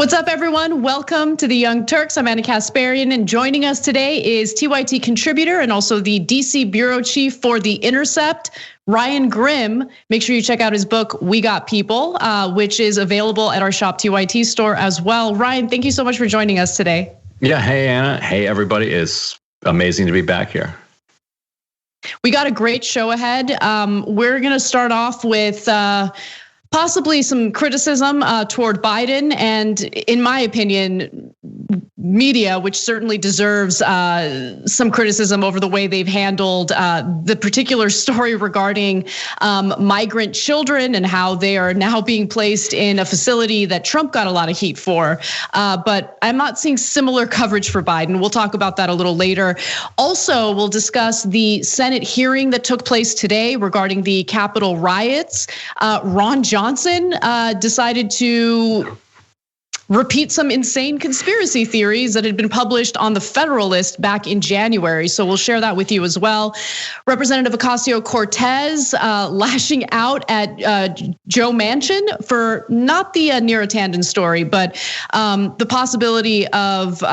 What's up, everyone? Welcome to the Young Turks. I'm Anna Kasparian, and joining us today is TYT contributor and also the DC bureau chief for The Intercept, Ryan Grim. Make sure you check out his book, We Got People, which is available at our Shop TYT store as well. Ryan, thank you so much for joining us today. Yeah, hey, Anna. Hey, everybody. It's amazing to be back here. We got a great show ahead. We're going to start off with possibly some criticism toward Biden, and in my opinion, media, which certainly deserves some criticism over the way they've handled the particular story regarding migrant children and how they are now being placed in a facility that Trump got a lot of heat for. But I'm not seeing similar coverage for Biden. We'll talk about that a little later. Also, we'll discuss the Senate hearing that took place today regarding the Capitol riots. Ron Johnson decided to repeat some insane conspiracy theories that had been published on the Federalist back in January. So we'll share that with you as well. Representative Ocasio-Cortez lashing out at Joe Manchin for not the Neera Tanden story, but the possibility of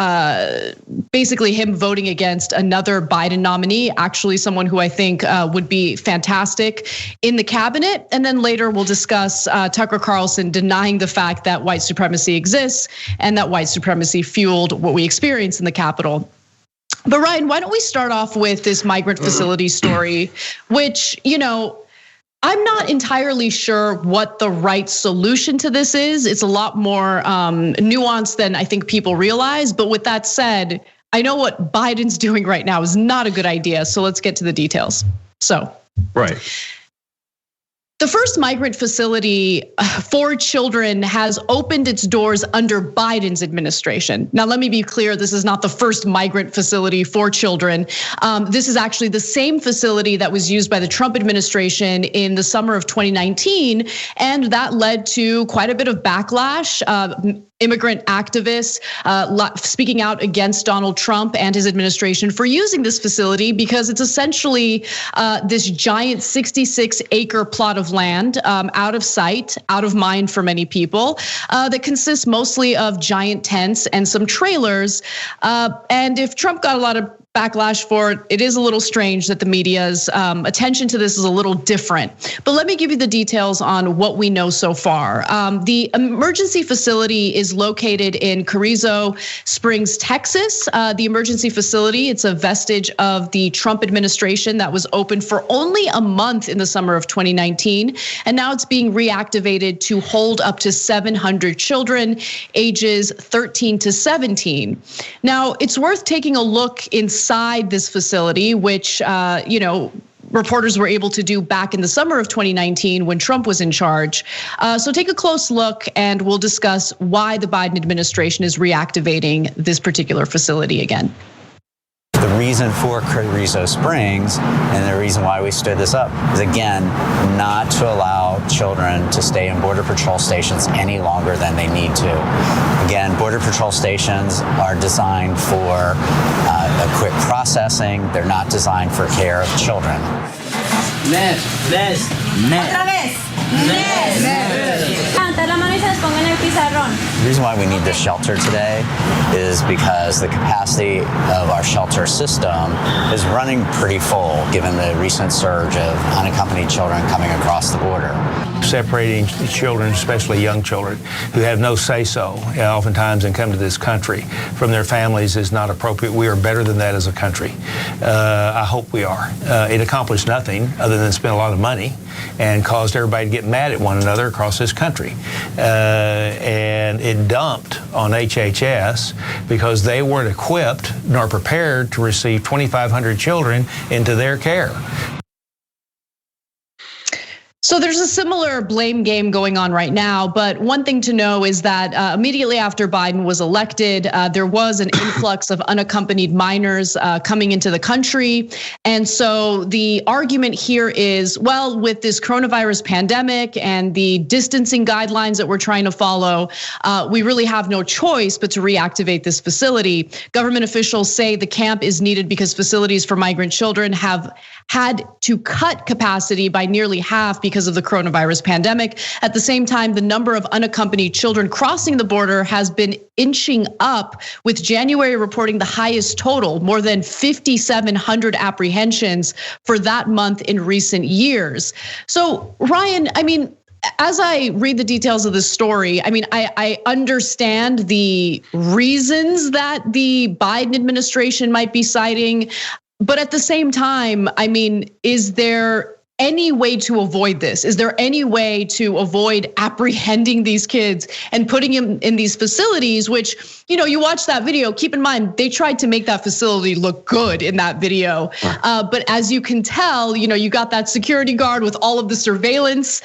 basically him voting against another Biden nominee, actually someone who I think would be fantastic in the cabinet. And then later we'll discuss Tucker Carlson denying the fact that white supremacy exists and that white supremacy fueled what we experienced in the Capitol. But Ryan, why don't we start off with this migrant facility story, which, I'm not entirely sure what the right solution to this is. It's a lot more nuanced than I think people realize. But with that said, I know what Biden's doing right now is not a good idea. So let's get to the details. Right. The first migrant facility for children has opened its doors under Biden's administration. Now, let me be clear, this is not the first migrant facility for children. This is actually the same facility that was used by the Trump administration in the summer of 2019, and that led to quite a bit of backlash. Immigrant activists speaking out against Donald Trump and his administration for using this facility because it's essentially this giant 66-acre plot of land out of sight, out of mind for many people that consists mostly of giant tents and some trailers. And if Trump got a lot of backlash for it, it is a little strange that the media's attention to this is a little different. But let me give you the details on what we know so far. The emergency facility is located in Carrizo Springs, Texas. The emergency facility, it's a vestige of the Trump administration that was open for only a month in the summer of 2019. And now it's being reactivated to hold up to 700 children ages 13 to 17. Now, it's worth taking a look inside this facility, which, reporters were able to do back in the summer of 2019 when Trump was in charge. So take a close look and we'll discuss why the Biden administration is reactivating this particular facility again. The reason for Carrizo Springs and the reason why we stood this up is, again, not to allow children to stay in Border Patrol stations any longer than they need to. Again, Border Patrol stations are designed for a quick processing. They're not designed for care of children. Otra vez. Levanta la mano y se desponga en el pizarrón. The reason why we need this shelter today is because the capacity of our shelter system is running pretty full given the recent surge of unaccompanied children coming across the border. Separating children, especially young children, who have no say-so oftentimes and come to this country from their families is not appropriate. We are better than that as a country. I hope we are. It accomplished nothing other than spend a lot of money and caused everybody to get mad at one another across this country. And it dumped on HHS because they weren't equipped nor prepared to receive 2,500 children into their care. So there's a similar blame game going on right now, but one thing to know is that immediately after Biden was elected, there was an influx of unaccompanied minors coming into the country. And so the argument here is, well, with this coronavirus pandemic and the distancing guidelines that we're trying to follow, we really have no choice but to reactivate this facility. Government officials say the camp is needed because facilities for migrant children have had to cut capacity by nearly half because of the coronavirus pandemic. At the same time, the number of unaccompanied children crossing the border has been inching up, with January reporting the highest total, more than 5,700 apprehensions for that month in recent years. So Ryan, I mean, as I read the details of this story, I mean, I understand the reasons that the Biden administration might be citing, but at the same time, I mean, is there any way to avoid this? Is there any way to avoid apprehending these kids and putting them in these facilities, which, you watch that video, keep in mind, they tried to make that facility look good in that video. But as you can tell, you got that security guard with all of the surveillance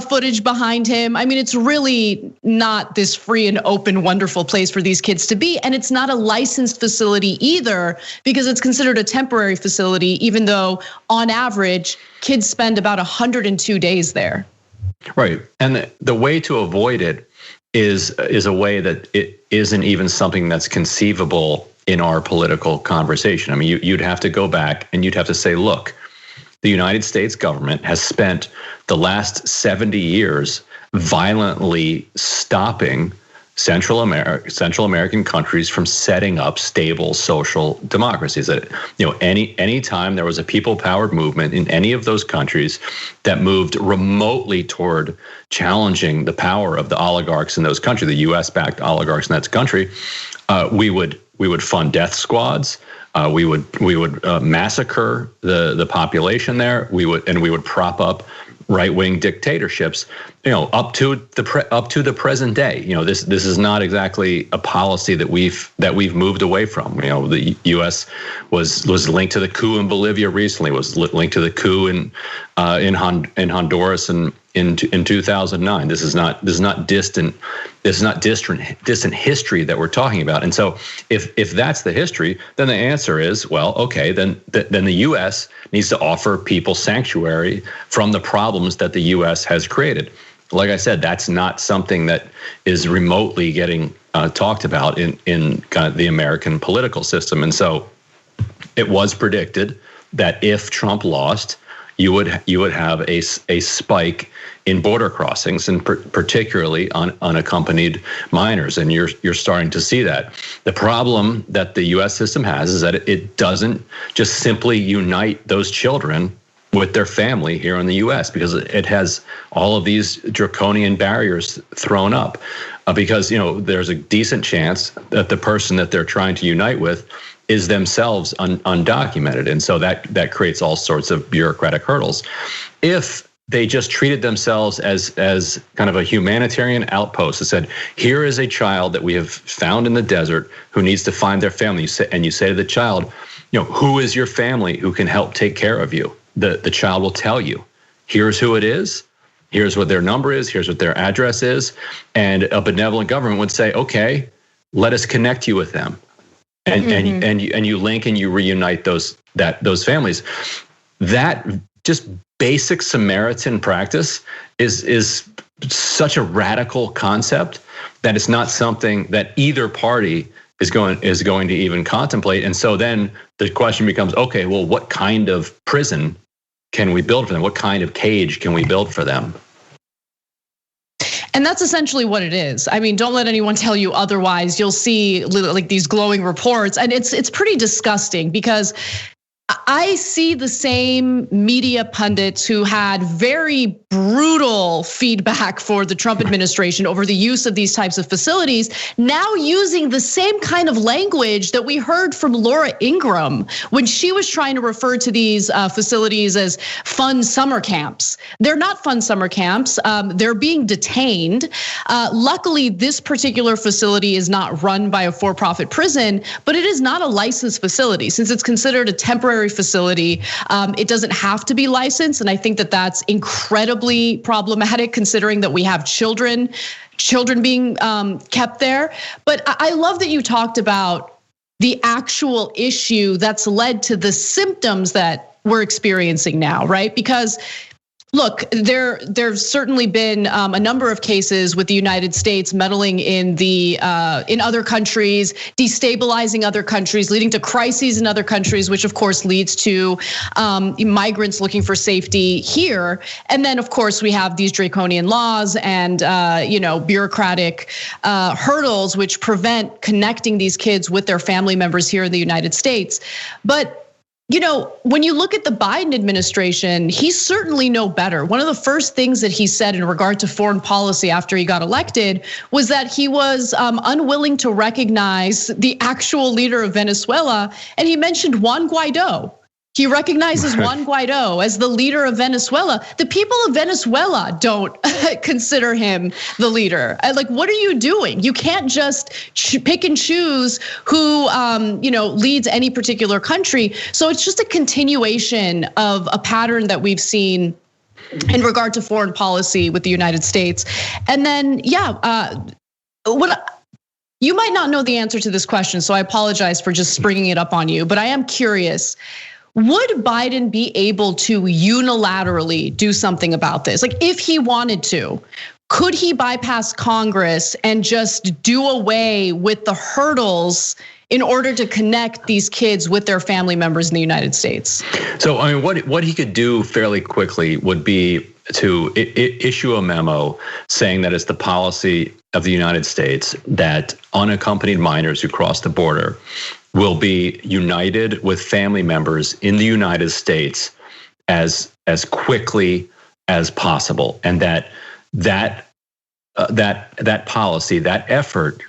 footage behind him. I mean, it's really not this free and open, wonderful place for these kids to be. And it's not a licensed facility either, because it's considered a temporary facility, even though on average, kids spend about 102 days there. Right, and the way to avoid it is a way that it isn't even something that's conceivable in our political conversation. I mean, you'd have to go back and you'd have to say, look, the United States government has spent the last 70 years violently stopping Central American countries from setting up stable social democracies. That any time there was a people-powered movement in any of those countries that moved remotely toward challenging the power of the oligarchs in those countries, the U.S.-backed oligarchs in that country, we would fund death squads. We would massacre the population there. We would prop up right-wing dictatorships, up to the present day. This is not exactly a policy that we've moved away from. The U.S. was linked to the coup in Bolivia recently, was linked to the coup in Honduras and in 2009. This is not distant history that we're talking about. And so if that's the history, then the answer is, well, okay, then the U.S. needs to offer people sanctuary from the problems that the U.S. has created. Like I said, that's not something that is remotely getting talked about in kind of the American political system. And so it was predicted that if Trump lost, you would have a spike in border crossings, and particularly on unaccompanied minors, and you're starting to see that. The problem that the U.S. system has is that it doesn't just simply unite those children with their family here in the U.S. because it has all of these draconian barriers thrown up. Because there's a decent chance that the person that they're trying to unite with is themselves undocumented, and so that creates all sorts of bureaucratic hurdles. If they just treated themselves as kind of a humanitarian outpost that said, here is a child that we have found in the desert who needs to find their family, you say to the child, who is your family who can help take care of you? The child will tell you, here's who it is, here's what their number is, here's what their address is, and a benevolent government would say, okay, let us connect you with them. And you link and you reunite those families. That just basic Samaritan practice is such a radical concept that it's not something that either party is going to even contemplate. And so then the question becomes, okay, well, what kind of prison can we build for them? What kind of cage can we build for them? And that's essentially what it is. I mean, don't let anyone tell you otherwise. You'll see like these glowing reports, and it's pretty disgusting because I see the same media pundits who had very brutal feedback for the Trump administration over the use of these types of facilities, now using the same kind of language that we heard from Laura Ingraham when she was trying to refer to these facilities as fun summer camps. They're not fun summer camps. They're being detained. Luckily, this particular facility is not run by a for-profit prison, but it is not a licensed facility. Since it's considered a temporary facility, it doesn't have to be licensed, and I think that that's incredibly problematic considering that we have children being kept there. But I love that you talked about the actual issue that's led to the symptoms that we're experiencing now, right? Because Look, there's certainly been a number of cases with the United States meddling in in other countries, destabilizing other countries, leading to crises in other countries, which of course leads to migrants looking for safety here. And then of course we have these draconian laws and bureaucratic hurdles which prevent connecting these kids with their family members here in the United States. But when you look at the Biden administration, he's certainly no better. One of the first things that he said in regard to foreign policy after he got elected was that he was unwilling to recognize the actual leader of Venezuela. And he mentioned Juan Guaido. He recognizes Juan Guaido as the leader of Venezuela. The people of Venezuela don't consider him the leader. Like, what are you doing? You can't just pick and choose who leads any particular country. So it's just a continuation of a pattern that we've seen in regard to foreign policy with the United States. And then, you might not know the answer to this question, so I apologize for just springing it up on you, but I am curious. Would Biden be able to unilaterally do something about this? Like, if he wanted to, could he bypass Congress and just do away with the hurdles in order to connect these kids with their family members in the United States? So, I mean, what he could do fairly quickly would be to issue a memo saying that it's the policy of the United States that unaccompanied minors who cross the border will be united with family members in the United States as quickly as possible, and that policy, that effort,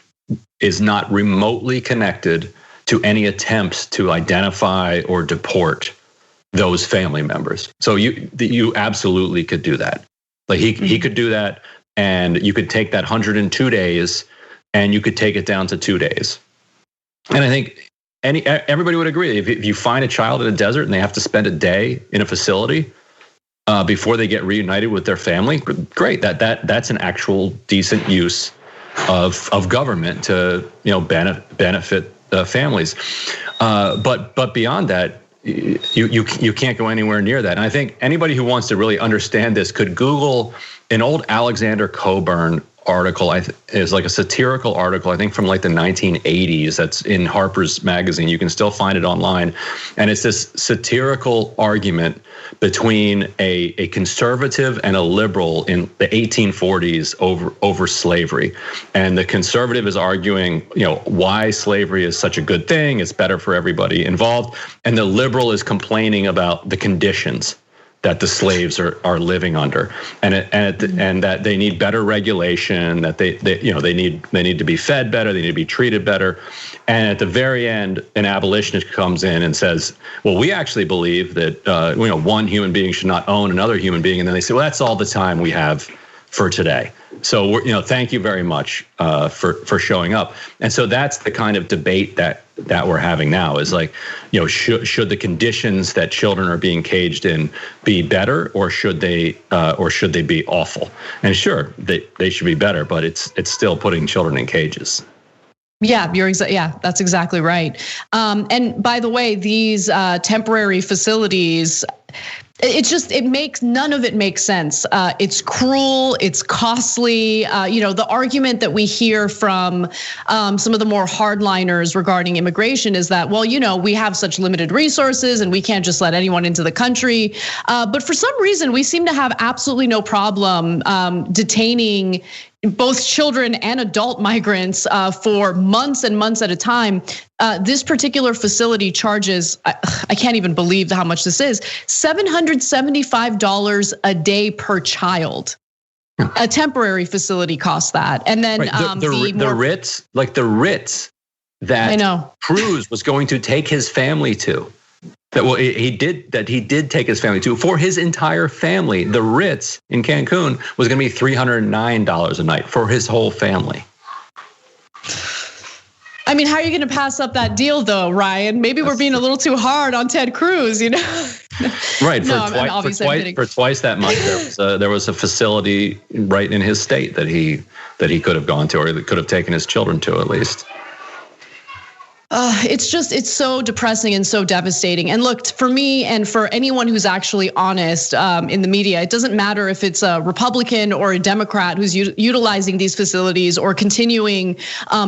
is not remotely connected to any attempts to identify or deport those family members. So you absolutely could do that. Like he could do that, and you could take that 102 days, and you could take it down to 2 days. And I think everybody would agree, if you find a child in a desert and they have to spend a day in a facility before they get reunited with their family, great. That's an actual decent use of government to benefit families. But beyond that, you can't go anywhere near that. And I think anybody who wants to really understand this could Google an old Alexander Cockburn article. Is like a satirical article, I think from like the 1980s, that's in Harper's Magazine. You can still find it online. And it's this satirical argument between a conservative and a liberal in the 1840s over slavery. And the conservative is arguing, why slavery is such a good thing, it's better for everybody involved. And the liberal is complaining about the conditions that the slaves are living under, and that they need better regulation, that they need to be fed better, they need to be treated better. And at the very end, an abolitionist comes in and says, well, we actually believe that one human being should not own another human being. And then they say, well, that's all the time we have for today. So thank you very much for showing up. And so that's the kind of debate that we're having now, is like, should the conditions that children are being caged in be better, or should they be awful? And sure, they should be better, but it's still putting children in cages. Yeah, that's exactly right. And by the way, these temporary facilities, none of it makes sense. It's cruel, it's costly. The argument that we hear from some of the more hardliners regarding immigration is that, well, we have such limited resources and we can't just let anyone into the country. But for some reason, we seem to have absolutely no problem detaining both children and adult migrants for months and months at a time. This particular facility charges, I can't even believe how much this is, $775 a day per child. A temporary facility costs that. And then the Ritz that Cruz was going to take his family to. He did take his family to, for his entire family. The Ritz in Cancun was going to be $309 a night for his whole family. I mean, how are you going to pass up that deal, though, Ryan? Maybe we're being a little too hard on Ted Cruz, Right. For twice that much, there was a facility right in his state that he could have gone to, or that could have taken his children to, at least. It's so depressing and so devastating. And look, for me and for anyone who's actually honest in the media, it doesn't matter if it's a Republican or a Democrat who's utilizing these facilities or continuing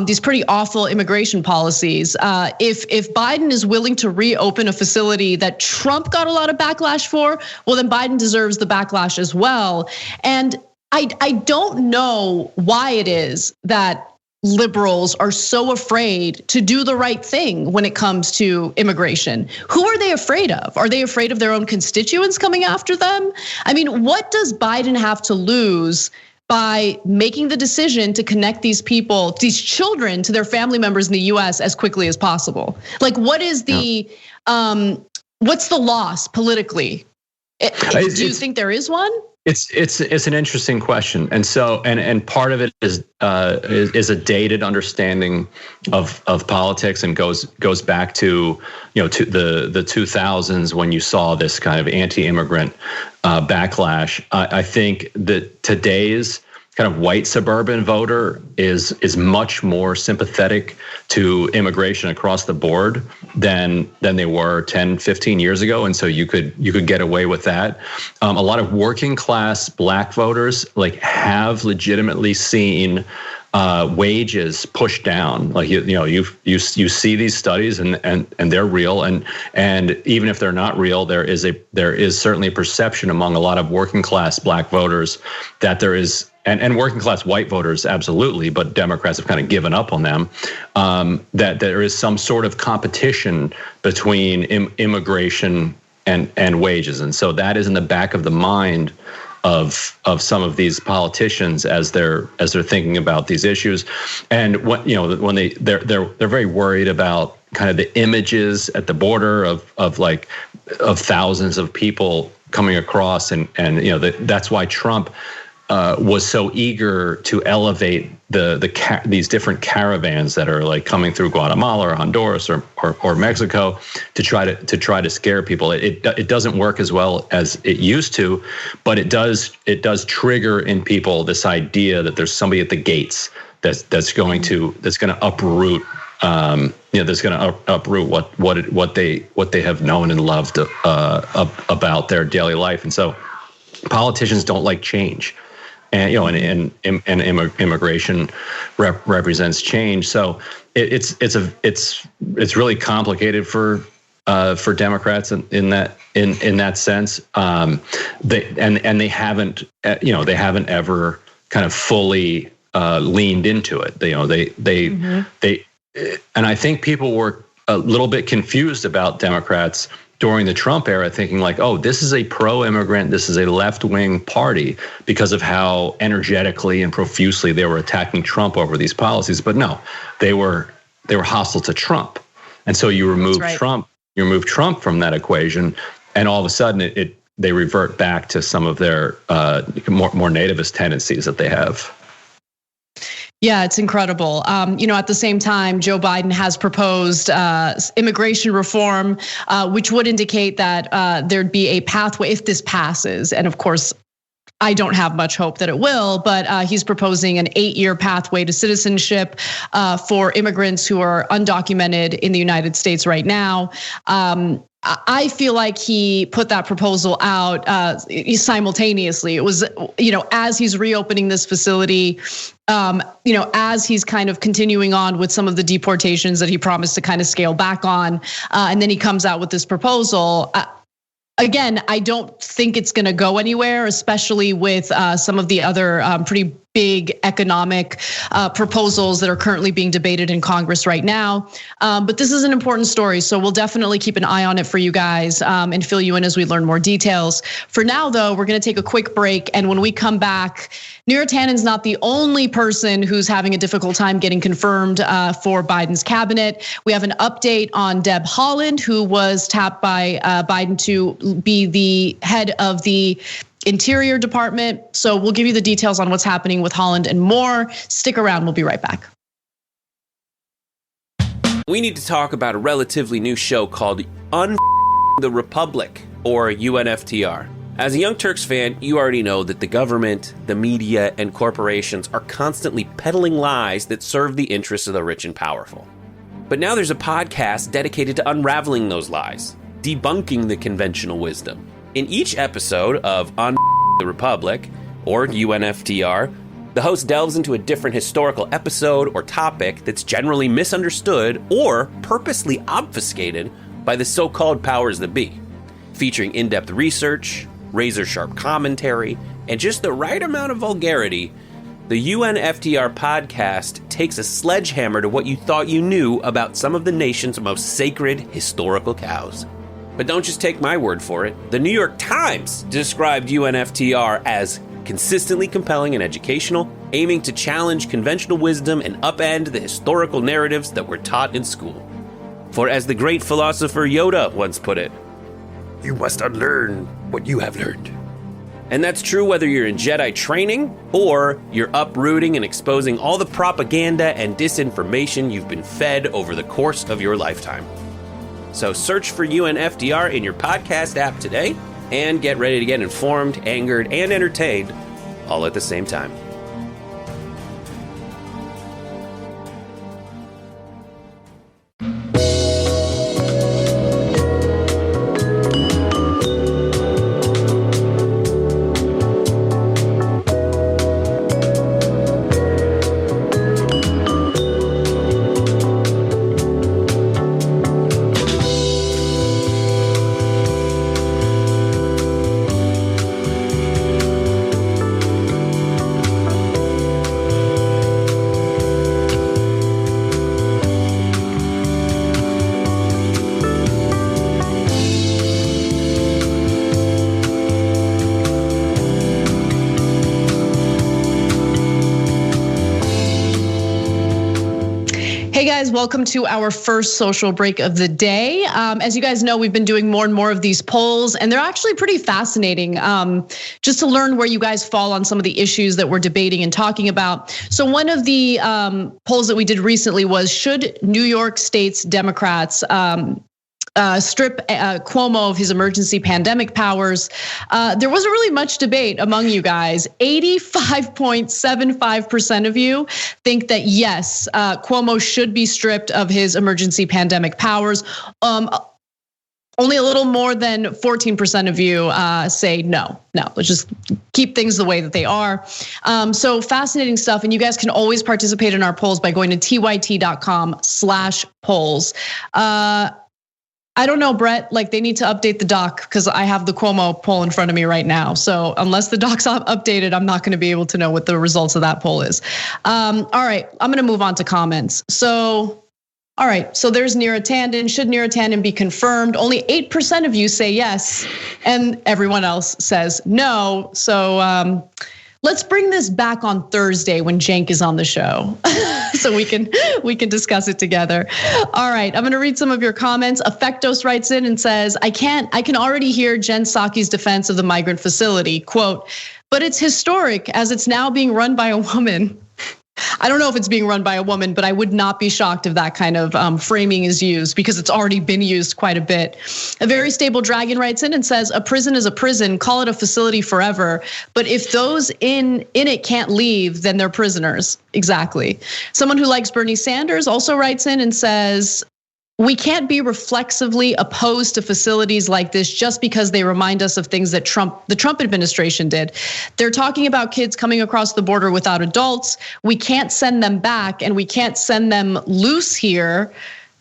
these pretty awful immigration policies. If Biden is willing to reopen a facility that Trump got a lot of backlash for, well, then Biden deserves the backlash as well. And I don't know why it is that liberals are so afraid to do the right thing when it comes to immigration. Who are they afraid of? Are they afraid of their own constituents coming after them? I mean, what does Biden have to lose by making the decision to connect these people, these children, to their family members in the US as quickly as possible? Like, what is the, what's the loss politically? Do you think there is one? It's an interesting question, and so and part of it is a dated understanding of politics, and goes back to to the 2000s when you saw this kind of anti-immigrant backlash. I think that today's kind of white suburban voter is much more sympathetic to immigration across the board than they were 10, 15 years ago. And so you could get away with that. A lot of working class black voters have legitimately seen wages pushed down. Like you see these studies and they're real, and even if they're not real, there is certainly a perception among a lot of working class black voters that there is, and working class white voters absolutely, but Democrats have kind of given up on them, that there is some sort of competition between immigration and wages, and so that is in the back of the mind of some of these politicians as they're thinking about these issues. And when they're very worried about kind of the images at the border of thousands of people coming across, and that's why Trump was so eager to elevate these different caravans that are coming through Guatemala or Honduras or Mexico to try to scare people. It doesn't work as well as it used to, but it does trigger in people this idea that there's somebody at the gates that's going to uproot that's going to uproot what they have known and loved about their daily life. And so politicians don't like change. And immigration represents change. So it's really complicated for Democrats in that sense. They haven't ever kind of fully leaned into it. And I think people were a little bit confused about Democrats during the Trump era, thinking this is a pro-immigrant, this is a left-wing party, because of how energetically and profusely they were attacking Trump over these policies. But no, they were hostile to Trump, and so you remove Trump from that equation, and all of a sudden they revert back to some of their more nativist tendencies that they have. Yeah, it's incredible. At the same time, Joe Biden has proposed immigration reform, which would indicate that there'd be a pathway if this passes. And of course, I don't have much hope that it will, but he's proposing an 8-year pathway to citizenship for immigrants who are undocumented in the United States right now. I feel like he put that proposal out simultaneously. It was, as he's reopening this facility, as he's kind of continuing on with some of the deportations that he promised to kind of scale back on, and then he comes out with this proposal. Again, I don't think it's going to go anywhere, especially with some of the other pretty big economic proposals that are currently being debated in Congress right now. But this is an important story, so we'll definitely keep an eye on it for you guys and fill you in as we learn more details. For now, though, we're going to take a quick break, and when we come back, Neera Tannen's not the only person who's having a difficult time getting confirmed for Biden's cabinet. We have an update on Deb Haaland, who was tapped by Biden to be the head of the Interior Department. So we'll give you the details on what's happening with Haaland and more. Stick around, we'll be right back. We need to talk about a relatively new show called the Republic, or UNFTR. As a Young Turks fan, you already know that the government, the media, and corporations are constantly peddling lies that serve the interests of the rich and powerful. But now there's a podcast dedicated to unraveling those lies, debunking the conventional wisdom. In each episode of On the Republic, or UNFTR, the host delves into a different historical episode or topic that's generally misunderstood or purposely obfuscated by the so-called powers that be, featuring in-depth research, razor-sharp commentary, and just the right amount of vulgarity. The UNFTR podcast takes a sledgehammer to what you thought you knew about some of the nation's most sacred historical cows. But don't just take my word for it. The New York Times described UNFTR as consistently compelling and educational, aiming to challenge conventional wisdom and upend the historical narratives that were taught in school. For as the great philosopher Yoda once put it, you must unlearn what you have learned. And that's true whether you're in Jedi training or you're uprooting and exposing all the propaganda and disinformation you've been fed over the course of your lifetime. So search for UNFTR in your podcast app today and get ready to get informed, angered, and entertained all at the same time. Hey guys, welcome to our first social break of the day. As you guys know, we've been doing more and more of these polls, and they're actually pretty fascinating just to learn where you guys fall on some of the issues that we're debating and talking about. So one of the polls that we did recently was, should New York State's Democrats strip Cuomo of his emergency pandemic powers? There wasn't really much debate among you guys. 85.75% of you think that yes, Cuomo should be stripped of his emergency pandemic powers. Only a little more than 14% of you say no, let's just keep things the way that they are. So fascinating stuff. And you guys can always participate in our polls by going to tyt.com/polls. I don't know, Brett, like they need to update the doc because I have the Cuomo poll in front of me right now. So unless the doc's updated, I'm not gonna be able to know what the results of that poll is. All right, I'm gonna move on to comments. So, all right, so there's Neera Tanden. Should Neera Tanden be confirmed? Only 8% of you say yes, and everyone else says no. So let's bring this back on Thursday when Cenk is on the show, so we can discuss it together. All right, I'm gonna read some of your comments. Effectos writes in and says, I can already hear Jen Psaki's defense of the migrant facility. Quote, but it's historic as it's now being run by a woman. I don't know if it's being run by a woman, but I would not be shocked if that kind of framing is used because it's already been used quite a bit. A very stable dragon writes in and says, a prison is a prison, call it a facility forever. But if those in it can't leave, then they're prisoners. Exactly. Someone who likes Bernie Sanders also writes in and says, we can't be reflexively opposed to facilities like this just because they remind us of things that the Trump administration did. They're talking about kids coming across the border without adults. We can't send them back and we can't send them loose here,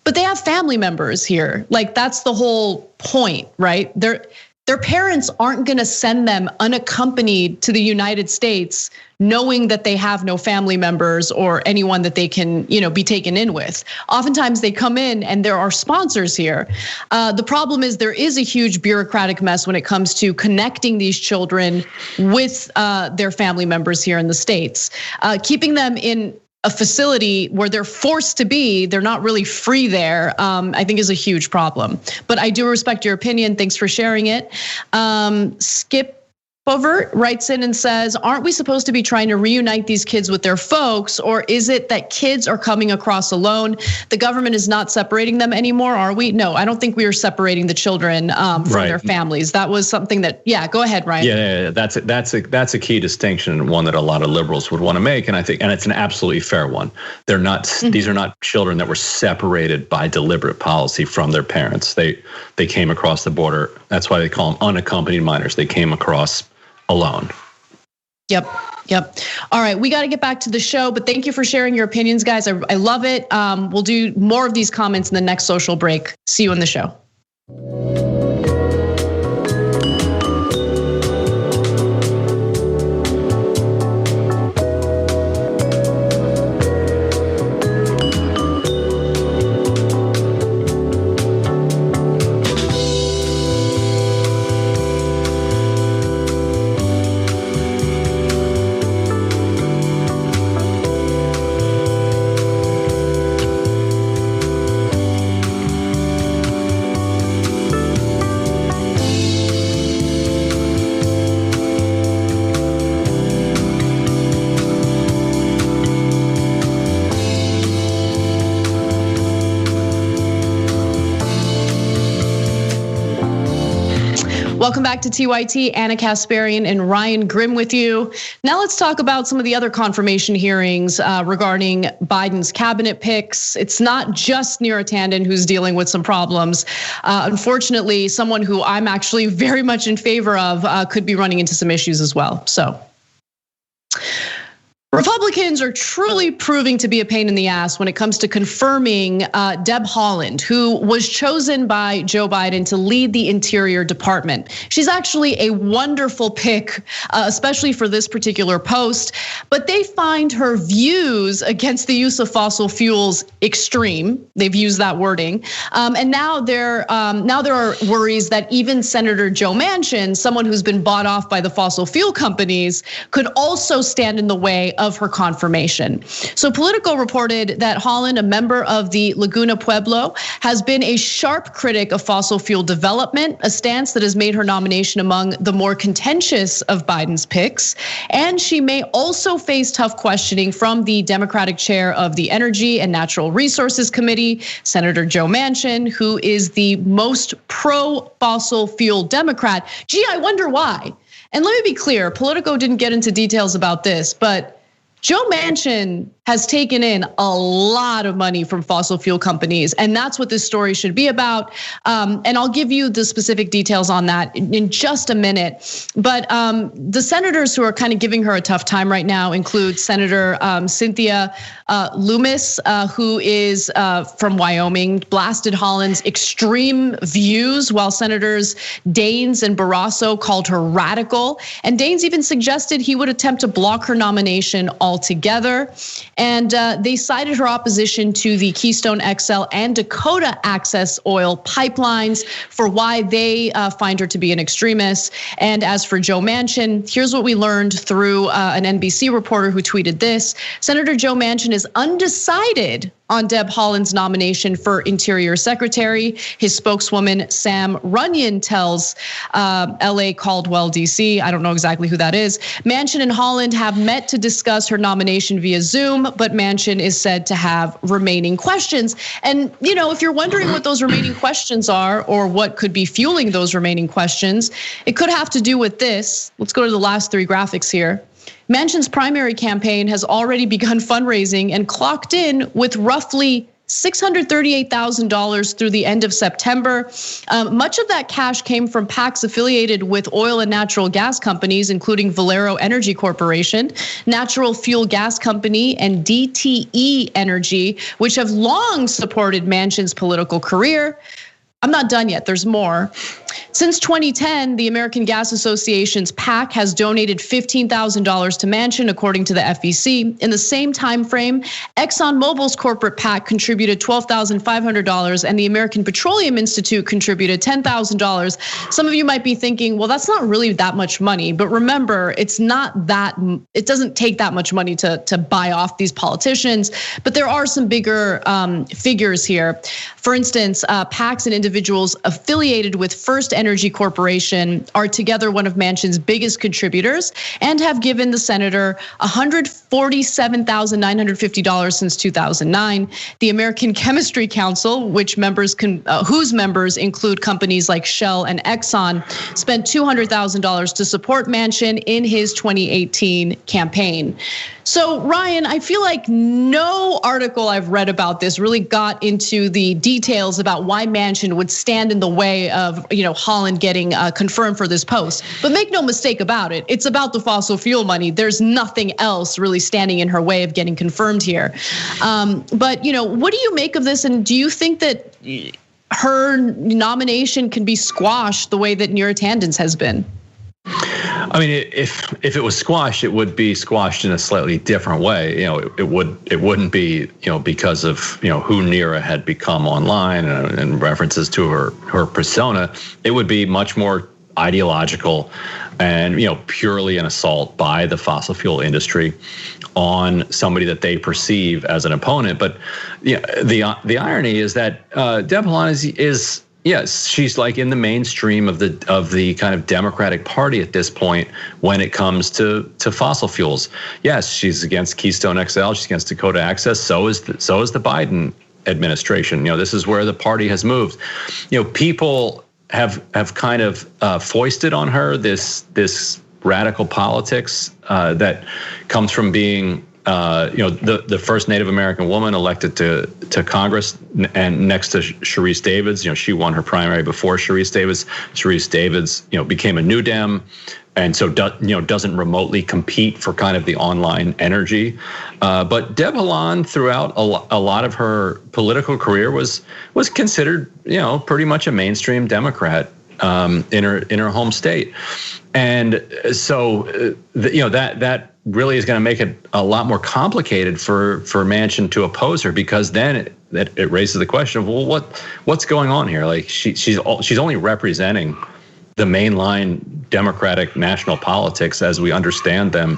but they have family members here. Like that's the whole point, right? Their parents aren't gonna send them unaccompanied to the United States knowing that they have no family members or anyone that they can, be taken in with. Oftentimes they come in and there are sponsors here. The problem is there is a huge bureaucratic mess when it comes to connecting these children with their family members here in the States. Keeping them in a facility where they're forced to be, they're not really free there, I think is a huge problem. But I do respect your opinion. Thanks for sharing it. Skip Bovert writes in and says, aren't we supposed to be trying to reunite these kids with their folks? Or is it that kids are coming across alone? The government is not separating them anymore, are we? No, I don't think we are separating the children from their families. That was something that, go ahead, Ryan. Yeah, that's a key distinction, and one that a lot of liberals would want to make. And I think, and it's an absolutely fair one. They're not, these are not children that were separated by deliberate policy from their parents. They came across the border. That's why they call them unaccompanied minors. They came across alone. Yep. All right, we got to get back to the show, but thank you for sharing your opinions, guys. I love it. We'll do more of these comments in the next social break. See you in the show. Welcome back to TYT. Anna Kasparian and Ryan Grimm with you. Now let's talk about some of the other confirmation hearings regarding Biden's cabinet picks. It's not just Neera Tanden who's dealing with some problems. Unfortunately, someone who I'm actually very much in favor of could be running into some issues as well. So Republicans are truly proving to be a pain in the ass when it comes to confirming Deb Haaland, who was chosen by Joe Biden to lead the Interior Department. She's actually a wonderful pick, especially for this particular post, but they find her views against the use of fossil fuels extreme. They've used that wording. And now there are worries that even Senator Joe Manchin, someone who's been bought off by the fossil fuel companies, could also stand in the way of her confirmation. So Politico reported that Haaland, a member of the Laguna Pueblo, has been a sharp critic of fossil fuel development, a stance that has made her nomination among the more contentious of Biden's picks. And she may also face tough questioning from the Democratic chair of the Energy and Natural Resources Committee, Senator Joe Manchin, who is the most pro-fossil fuel Democrat. Gee, I wonder why. And let me be clear, Politico didn't get into details about this, but Joe Manchin has taken in a lot of money from fossil fuel companies, and that's what this story should be about. And I'll give you the specific details on that in just a minute. But the senators who are kind of giving her a tough time right now include Senator Cynthia Loomis, who is from Wyoming, blasted Haaland's extreme views, while Senators Daines and Barrasso called her radical. And Daines even suggested he would attempt to block her nomination altogether. And they cited her opposition to the Keystone XL and Dakota Access oil pipelines for why they find her to be an extremist. And as for Joe Manchin, here's what we learned through an NBC reporter who tweeted this. Senator Joe Manchin is undecided on Deb Haaland's nomination for Interior Secretary. His spokeswoman, Sam Runyon, tells LA Caldwell DC, I don't know exactly who that is. Manchin and Haaland have met to discuss her nomination via Zoom, but Manchin is said to have remaining questions. And if you're wondering what those remaining questions are, or what could be fueling those remaining questions, it could have to do with this. Let's go to the last three graphics here. Manchin's primary campaign has already begun fundraising and clocked in with roughly $638,000 through the end of September. Much of that cash came from PACs affiliated with oil and natural gas companies, including Valero Energy Corporation, Natural Fuel Gas Company, and DTE Energy, which have long supported Manchin's political career. I'm not done yet, there's more. Since 2010, the American Gas Association's PAC has donated $15,000 to Manchin, according to the FEC. In the same time frame, ExxonMobil's corporate PAC contributed $12,500, and the American Petroleum Institute contributed $10,000. Some of you might be thinking, well, that's not really that much money. But remember, it doesn't take that much money to buy off these politicians. But there are some bigger figures here. For instance, PACs and individuals affiliated with First Energy Corporation are together one of Manchin's biggest contributors and have given the senator $147,950 since 2009. The American Chemistry Council, whose members include companies like Shell and Exxon, spent $200,000 to support Manchin in his 2018 campaign. So Ryan, I feel like no article I've read about this really got into the details about why Manchin would stand in the way of, Holland getting confirmed for this post. But make no mistake about it, it's about the fossil fuel money. There's nothing else really standing in her way of getting confirmed here. But what do you make of this? And do you think that her nomination can be squashed the way that Neera Tanden's has been? I mean, if it was squashed, it would be squashed in a slightly different way. It wouldn't be because of who Neera had become online and references to her persona. It would be much more ideological and purely an assault by the fossil fuel industry on somebody that they perceive as an opponent. But the irony is that Deb Haaland is. Yes, she's like in the mainstream of the kind of Democratic Party at this point when it comes to fossil fuels. Yes, she's against Keystone XL, she's against Dakota Access. So is the Biden administration. This is where the party has moved. People have kind of foisted on her this radical politics that comes from being the first Native American woman elected to Congress, and next to Sharice Davids. She won her primary before Sharice Davids. Sharice Davids, became a New Dem, and so doesn't remotely compete for kind of the online energy. But Deb Haaland, throughout a lot of her political career, was considered pretty much a mainstream Democrat in her home state, and so that really is going to make it a lot more complicated for Manchin to oppose her, because then it raises the question of, well, what's going on here? Like she's only representing the mainline Democratic national politics as we understand them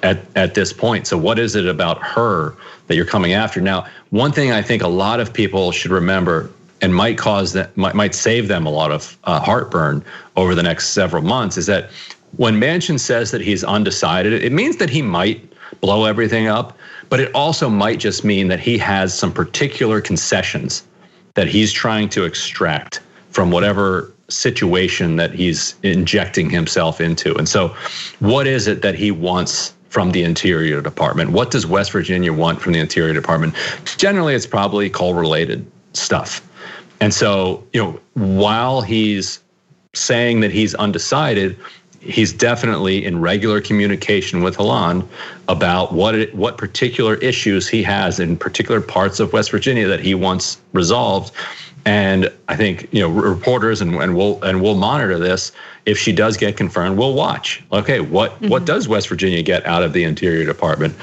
at this point. So what is it about her that you're coming after? Now, one thing I think a lot of people should remember, and might save them a lot of heartburn over the next several months, is that when Manchin says that he's undecided, it means that he might blow everything up, but it also might just mean that he has some particular concessions that he's trying to extract from whatever situation that he's injecting himself into. And so what is it that he wants from the Interior Department? What does West Virginia want from the Interior Department? Generally, it's probably coal-related stuff. And so, while he's saying that he's undecided, he's definitely in regular communication with Haaland about what particular issues he has in particular parts of West Virginia that he wants resolved. And I think reporters and we'll monitor this. If she does get confirmed, we'll watch. Okay, what does West Virginia get out of the Interior Department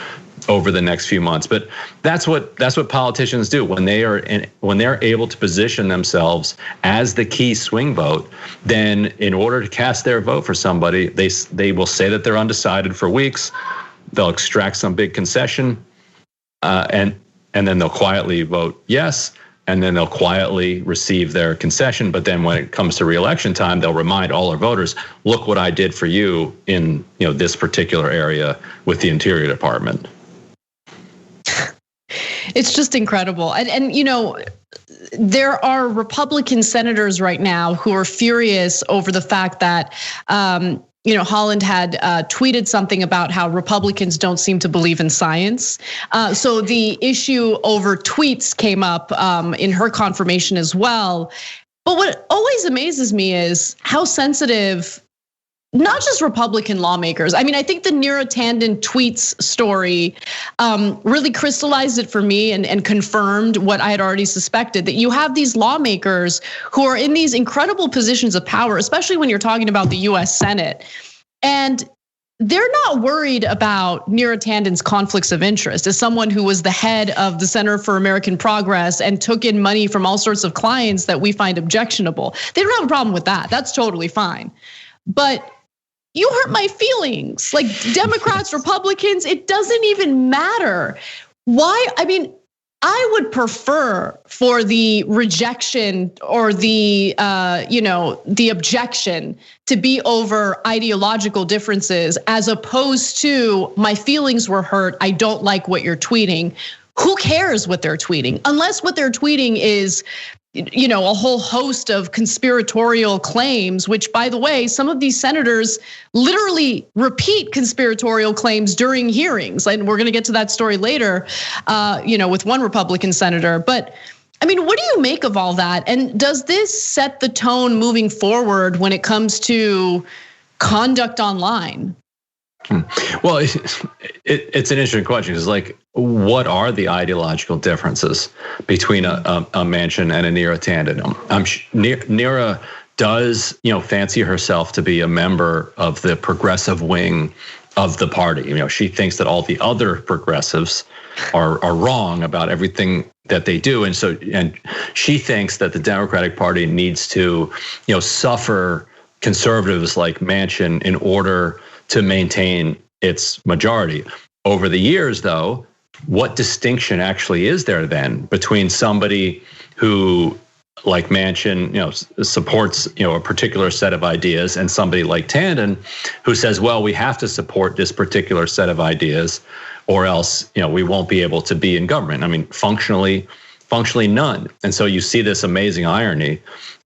over the next few months? But that's what politicians do when they're able to position themselves as the key swing vote. Then, in order to cast their vote for somebody, they will say that they're undecided for weeks. They'll extract some big concession, and then they'll quietly vote yes, and then they'll quietly receive their concession. But then, when it comes to re-election time, they'll remind all their voters, "Look what I did for you in this particular area with the Interior Department." It's just incredible. And there are Republican senators right now who are furious over the fact that, Haaland had tweeted something about how Republicans don't seem to believe in science. So the issue over tweets came up in her confirmation as well. But what always amazes me is how sensitive not just Republican lawmakers. I mean, I think the Neera Tanden tweets story really crystallized it for me and confirmed what I had already suspected, that you have these lawmakers who are in these incredible positions of power, especially when you're talking about the US Senate. And they're not worried about Neera Tanden's conflicts of interest as someone who was the head of the Center for American Progress and took in money from all sorts of clients that we find objectionable. They don't have a problem with that. That's totally fine. But you hurt my feelings. Like Democrats, Republicans, it doesn't even matter. Why? I mean, I would prefer for the rejection or the the objection to be over ideological differences, as opposed to my feelings were hurt, I don't like what you're tweeting. Who cares what they're tweeting? Unless what they're tweeting is, a whole host of conspiratorial claims, which, by the way, some of these senators literally repeat conspiratorial claims during hearings. And we're gonna get to that story later, with one Republican senator. But I mean, what do you make of all that? And does this set the tone moving forward when it comes to conduct online? Well, it's an interesting question. It's like, what are the ideological differences between a Manchin and a Neera Tanden? Neera does, fancy herself to be a member of the progressive wing of the party. She thinks that all the other progressives are wrong about everything that they do, and she thinks that the Democratic Party needs to, suffer conservatives like Manchin in order to maintain its majority. Over the years, though, what distinction actually is there then between somebody who, like Manchin, supports a particular set of ideas, and somebody like Tanden, who says, well, we have to support this particular set of ideas, or else we won't be able to be in government. I mean, functionally none. And so you see this amazing irony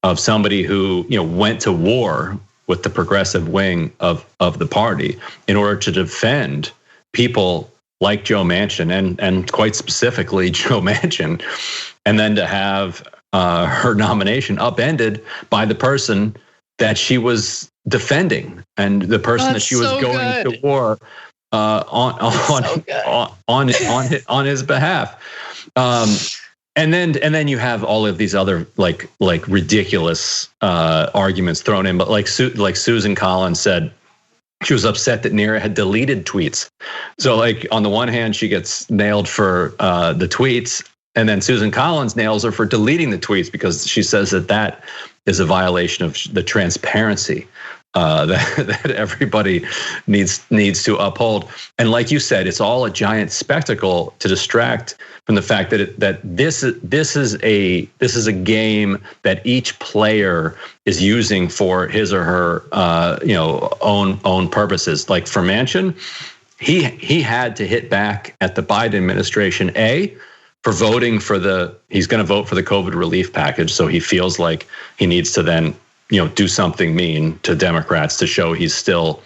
of somebody who went to war with the progressive wing of the party in order to defend people like Joe Manchin and quite specifically Joe Manchin, and then to have her nomination upended by the person that she was defending and the person that she was going to war on his behalf. And then you have all of these other like ridiculous arguments thrown in, but like Susan Collins said, she was upset that Neera had deleted tweets. So like on the one hand, she gets nailed for the tweets, and then Susan Collins nails her for deleting the tweets because she says that is a violation of the transparency that everybody needs to uphold. And like you said, it's all a giant spectacle to distract from the fact that this is a game that each player is using for his or her own purposes. Like for Manchin, he had to hit back at the Biden administration for voting for he's going to vote for the COVID relief package, so he feels like he needs to then do something mean to Democrats to show he's still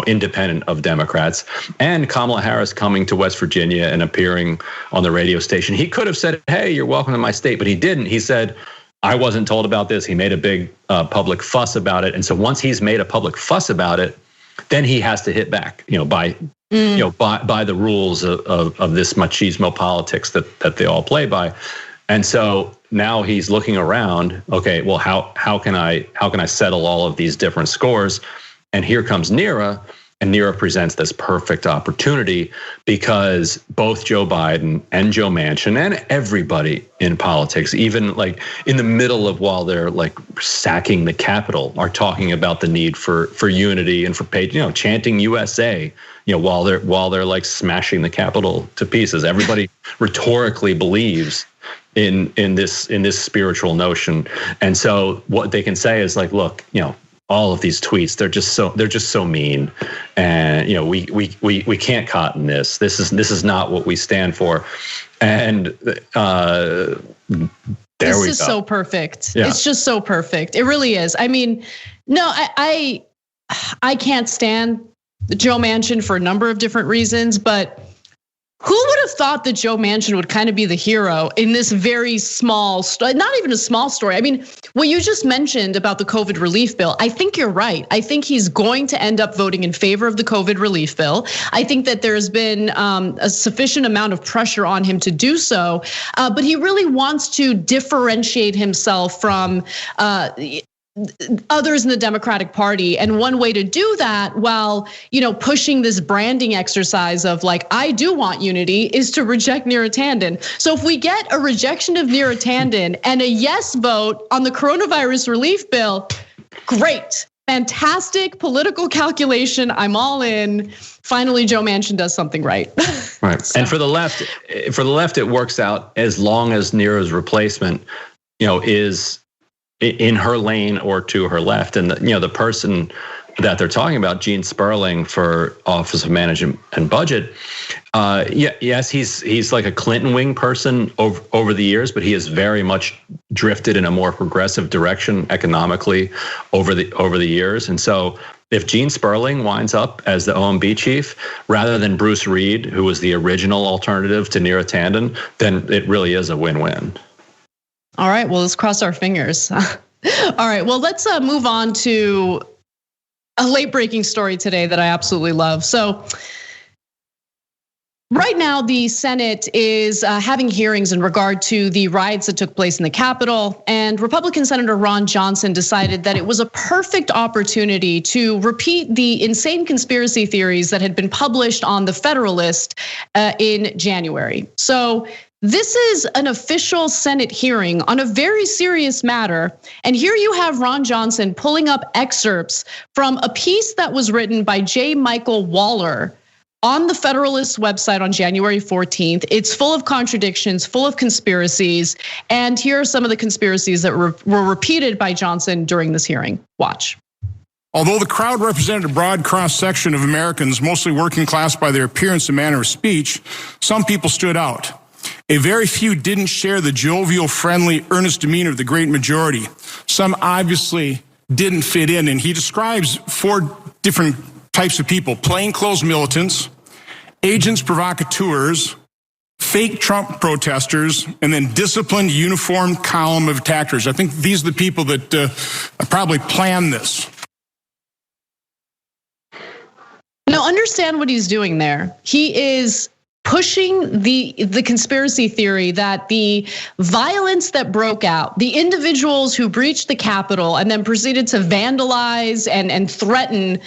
independent of Democrats. And Kamala Harris coming to West Virginia and appearing on the radio station. He could have said, hey, you're welcome to my state, but he didn't. He said, I wasn't told about this. He made a big public fuss about it. And so once he's made a public fuss about it, then he has to hit back, by the rules of this machismo politics that they all play by. And so now he's looking around, okay, well, how can I settle all of these different scores? And here comes Neera, and Neera presents this perfect opportunity because both Joe Biden and Joe Manchin and everybody in politics, even like in the middle of while they're like sacking the Capitol, are talking about the need for unity and for chanting USA, while they're like smashing the Capitol to pieces. Everybody rhetorically believes in this spiritual notion, and so what they can say is like, look, all of these tweets, they're just so mean, and we can't cotton this. This is not what we stand for, and there we go. This is so perfect. Yeah. It's just so perfect. It really is. I mean, no, I can't stand Joe Manchin for a number of different reasons, but who would have thought that Joe Manchin would kind of be the hero in this very small, not even a small story. I mean, what you just mentioned about the COVID relief bill, I think you're right. I think he's going to end up voting in favor of the COVID relief bill. I think that there's been a sufficient amount of pressure on him to do so, but he really wants to differentiate himself from others in the Democratic Party. And one way to do that while, pushing this branding exercise of like, I do want unity, is to reject Neera Tanden. So if we get a rejection of Neera Tanden and a yes vote on the coronavirus relief bill, great. fantastic political calculation. I'm all in. Finally, Joe Manchin does something right. Right. So. And for the left, it works out as long as Nero's replacement, is in her lane or to her left. And the person that they're talking about, Gene Sperling for Office of Management and Budget, yes, he's like a Clinton wing person over the years, but he has very much drifted in a more progressive direction economically over the years. And so if Gene Sperling winds up as the OMB chief, rather than Bruce Reed, who was the original alternative to Neera Tanden, then it really is a win-win. All right, well, let's cross our fingers. All right, well, let's move on to a late-breaking story today that I absolutely love. So right now, the Senate is having hearings in regard to the riots that took place in the Capitol, and Republican Senator Ron Johnson decided that it was a perfect opportunity to repeat the insane conspiracy theories that had been published on the Federalist in January. So this is an official Senate hearing on a very serious matter. And here you have Ron Johnson pulling up excerpts from a piece that was written by J. Michael Waller on the Federalist website on January 14th. It's full of contradictions, full of conspiracies. And here are some of the conspiracies that were repeated by Johnson during this hearing. Watch. Although the crowd represented a broad cross-section of Americans, mostly working class by their appearance and manner of speech, some people stood out. A very few didn't share the jovial, friendly, earnest demeanor of the great majority. Some obviously didn't fit in, and he describes 4 different types of people: plainclothes militants, agents provocateurs, fake Trump protesters, and then disciplined, uniformed column of attackers. I think these are the people that probably planned this. Now, understand what he's doing there. He is pushing the conspiracy theory that the violence that broke out, the individuals who breached the Capitol and then proceeded to vandalize and threaten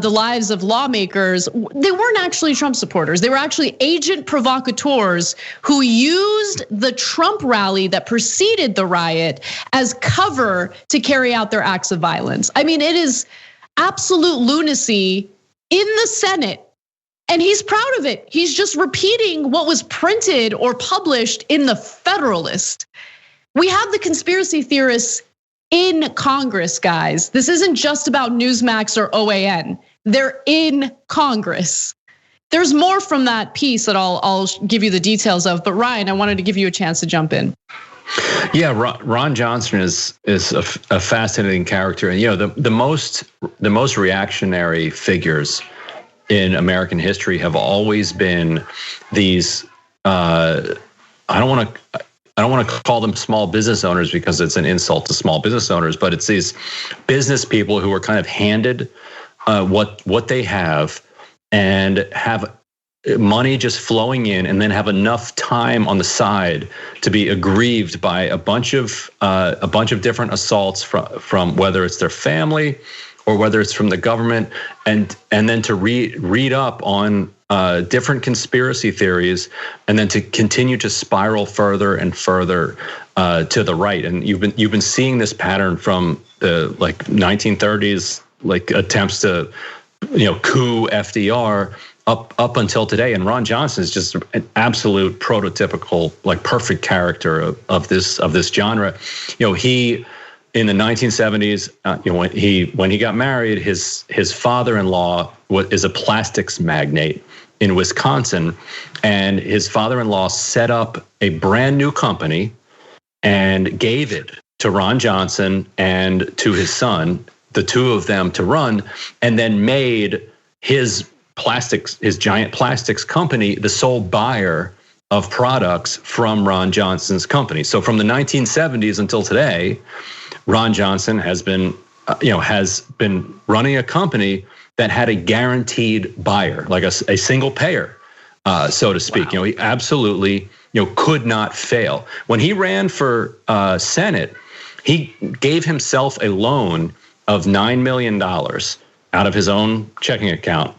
the lives of lawmakers, they weren't actually Trump supporters. They were actually agent provocateurs who used the Trump rally that preceded the riot as cover to carry out their acts of violence. I mean, it is absolute lunacy in the Senate. And he's proud of it. He's just repeating what was printed or published in the Federalist. We have the conspiracy theorists in Congress, guys. This isn't just about Newsmax or OAN. They're in Congress. There's more from that piece that I'll give you the details of. But Ryan, I wanted to give you a chance to jump in. Yeah, Ron Johnson is a fascinating character, and the most reactionary figures in American history have always been these. I don't want to call them small business owners because it's an insult to small business owners, but it's these business people who are kind of handed what they have and have money just flowing in, and then have enough time on the side to be aggrieved by a bunch of different assaults from whether it's their family or whether it's from the government, and then to read up on different conspiracy theories, and then to continue to spiral further and further to the right. And you've been seeing this pattern from the 1930s, attempts to coup FDR up until today. And Ron Johnson is just an absolute prototypical, perfect character of this genre. He, in the 1970s, when he got married, his father-in-law is a plastics magnate in Wisconsin, and his father-in-law set up a brand new company and gave it to Ron Johnson and to his son, the two of them to run, and then made his giant plastics company the sole buyer of products from Ron Johnson's company. So from the 1970s until today, Ron Johnson has been running a company that had a guaranteed buyer, like a single payer, so to speak. Wow. He absolutely could not fail. When he ran for Senate, he gave himself a loan of $9 million out of his own checking account.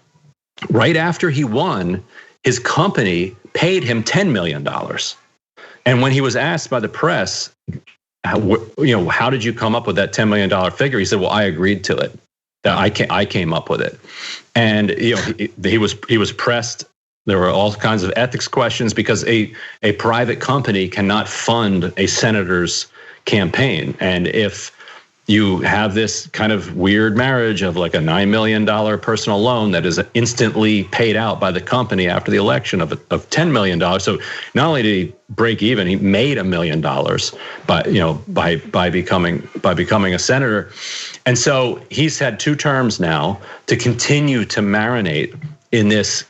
Right after he won, his company paid him $10 million. And when he was asked by the press, how did you come up with that $10 million figure? He said, well, I agreed to it. That I came up with it, and he was pressed. There were all kinds of ethics questions because a private company cannot fund a senator's campaign, and if you have this kind of weird marriage of like a $9 million personal loan that is instantly paid out by the company after the election of $10 million. So not only did he break even, he made $1 million by becoming a senator. And so he's had 2 terms now to continue to marinate in this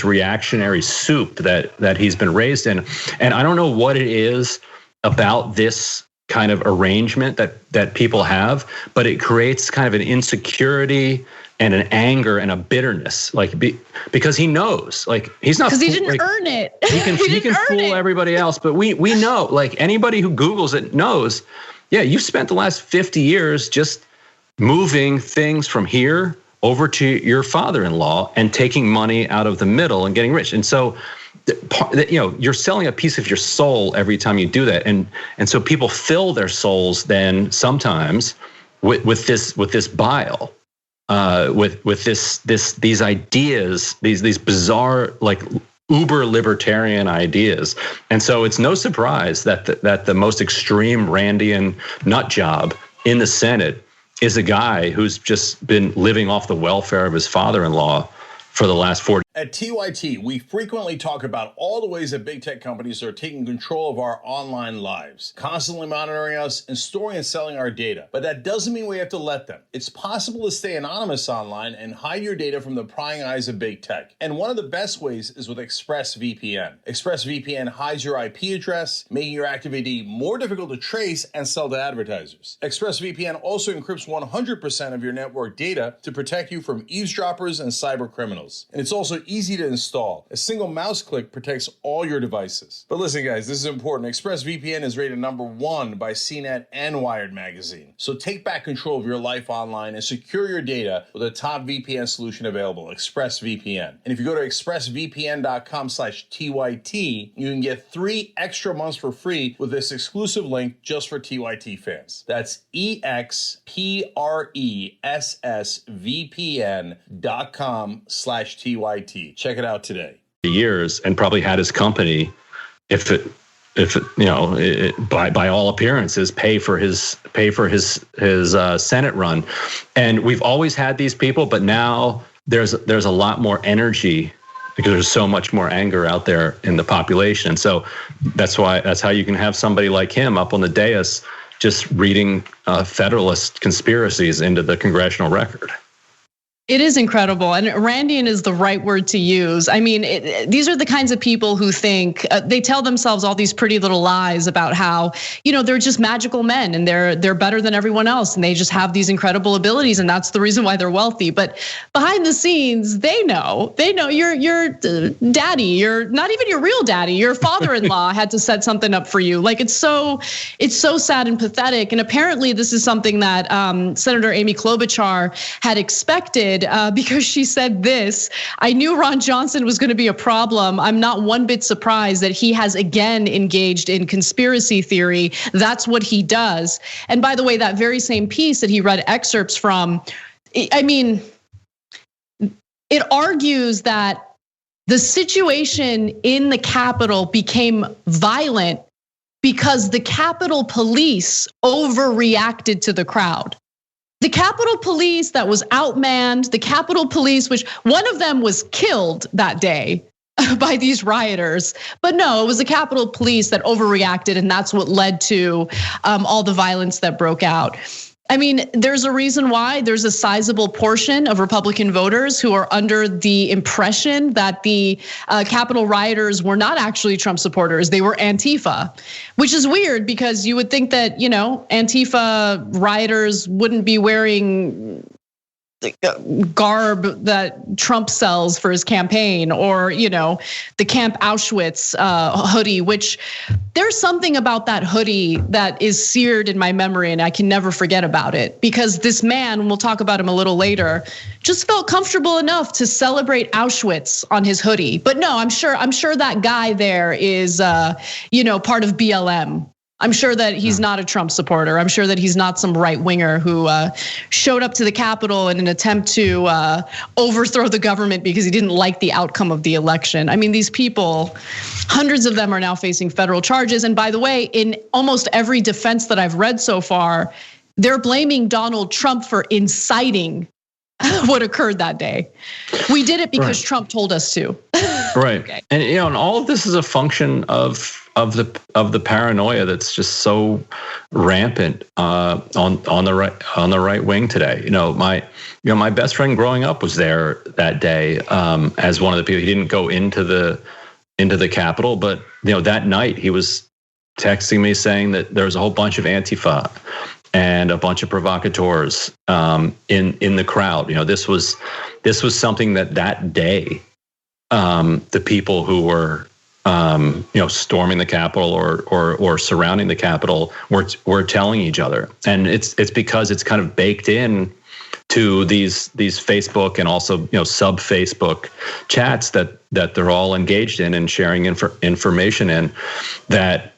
reactionary soup that he's been raised in. And I don't know what it is about this kind of arrangement that people have, but it creates kind of an insecurity and an anger and a bitterness, because he knows, he's not, because he didn't earn it. He can fool everybody else, but we know, anybody who Googles it knows, you've spent the last 50 years just moving things from here over to your father-in-law and taking money out of the middle and getting rich. And so you're selling a piece of your soul every time you do that, and so people fill their souls then sometimes with this bile, with these ideas, these bizarre uber libertarian ideas, and so it's no surprise that the most extreme Randian nut job in the Senate is a guy who's just been living off the welfare of his father-in-law for the last 40. At TYT, we frequently talk about all the ways that big tech companies are taking control of our online lives, constantly monitoring us and storing and selling our data. But that doesn't mean we have to let them. It's possible to stay anonymous online and hide your data from the prying eyes of big tech. And one of the best ways is with ExpressVPN. ExpressVPN hides your IP address, making your activity more difficult to trace and sell to advertisers. ExpressVPN also encrypts 100% of your network data to protect you from eavesdroppers and cyber criminals. And it's also easy to install. A single mouse click protects all your devices. But listen, guys, this is important. ExpressVPN is rated #1 by CNET and Wired magazine. So take back control of your life online and secure your data with a top VPN solution available, ExpressVPN. And if you go to expressvpn.com/TYT, you can get 3 extra months for free with this exclusive link just for TYT fans. That's expressvpn.com/TYT. Check it out today. Years, and probably had his company, if it by all appearances, pay for his Senate run. And we've always had these people, but now there's a lot more energy because there's so much more anger out there in the population. And so that's how you can have somebody like him up on the dais just reading Federalist conspiracies into the congressional record. It is incredible. And Randian is the right word to use. I mean, these are the kinds of people who think they tell themselves all these pretty little lies about how, they're just magical men and they're better than everyone else. And they just have these incredible abilities. And that's the reason why they're wealthy. But behind the scenes, they know your daddy, you're not even your real daddy, your father-in-law had to set something up for you. It's so sad and pathetic. And apparently this is something that Senator Amy Klobuchar had expected. Because she said this: I knew Ron Johnson was going to be a problem. I'm not one bit surprised that he has again engaged in conspiracy theory. That's what he does. And by the way, that very same piece that he read excerpts from, I mean, it argues that the situation in the Capitol became violent because the Capitol Police overreacted to the crowd. The Capitol Police that was outmanned, the Capitol Police, which one of them was killed that day by these rioters. But no, it was the Capitol Police that overreacted, and that's what led to all the violence that broke out. I mean, there's a reason why there's a sizable portion of Republican voters who are under the impression that the Capitol rioters were not actually Trump supporters. They were Antifa, which is weird because you would think that, Antifa rioters wouldn't be wearing garb that Trump sells for his campaign, or the Camp Auschwitz hoodie, which there's something about that hoodie that is seared in my memory and I can never forget about it, because this man, and we'll talk about him a little later, just felt comfortable enough to celebrate Auschwitz on his hoodie. But no, I'm sure that guy there is part of BLM. I'm sure that he's not a Trump supporter. I'm sure that he's not some right winger who showed up to the Capitol in an attempt to overthrow the government because he didn't like the outcome of the election. I mean, these people, hundreds of them are now facing federal charges. And by the way, in almost every defense that I've read so far, they're blaming Donald Trump for inciting what occurred that day. We did it because Trump told us to. Right. Okay. And and all of this is a function of the paranoia that's just so rampant on the right wing today. My best friend growing up was there that day as one of the people. He didn't go into the Capitol, but that night he was texting me saying that there was a whole bunch of Antifa and a bunch of provocateurs in the crowd. This was something that day the people who were storming the Capitol or surrounding the Capitol were telling each other, and it's because it's kind of baked in to these Facebook and also sub Facebook chats that they're all engaged in and sharing information in that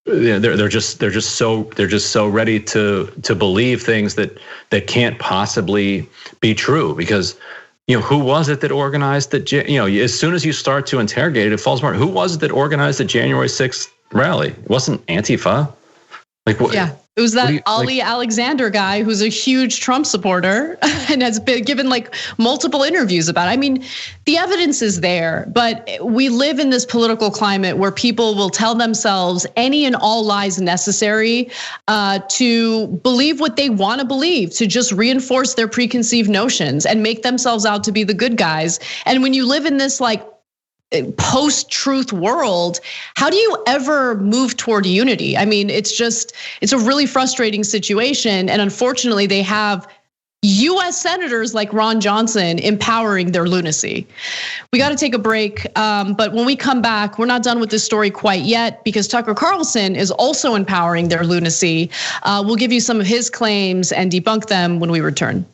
they're just so ready to believe things that can't possibly be true, because who was it that organized that? As soon as you start to interrogate it, it falls apart. Who was it that organized the January 6th rally? It wasn't Antifa. Yeah, it was that Ali Alexander guy who's a huge Trump supporter and has been given multiple interviews about it. I mean, the evidence is there, but we live in this political climate where people will tell themselves any and all lies necessary to believe what they want to believe, to just reinforce their preconceived notions and make themselves out to be the good guys. And when you live in this post-truth world, how do you ever move toward unity? I mean, it's a really frustrating situation. And unfortunately, they have US senators like Ron Johnson empowering their lunacy. We got to take a break. But when we come back, we're not done with this story quite yet, because Tucker Carlson is also empowering their lunacy. We'll give you some of his claims and debunk them when we return.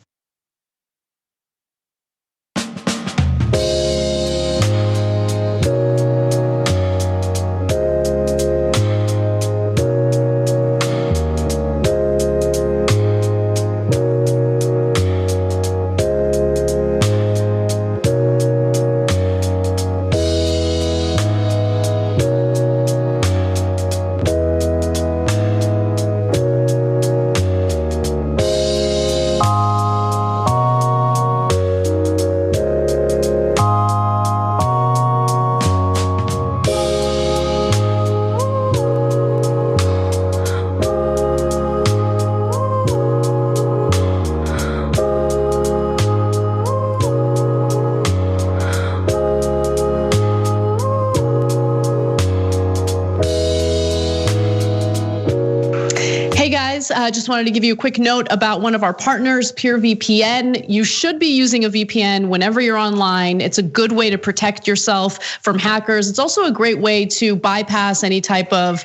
I just wanted to give you a quick note about one of our partners, PureVPN. You should be using a VPN whenever you're online. It's a good way to protect yourself from hackers. It's also a great way to bypass any type of,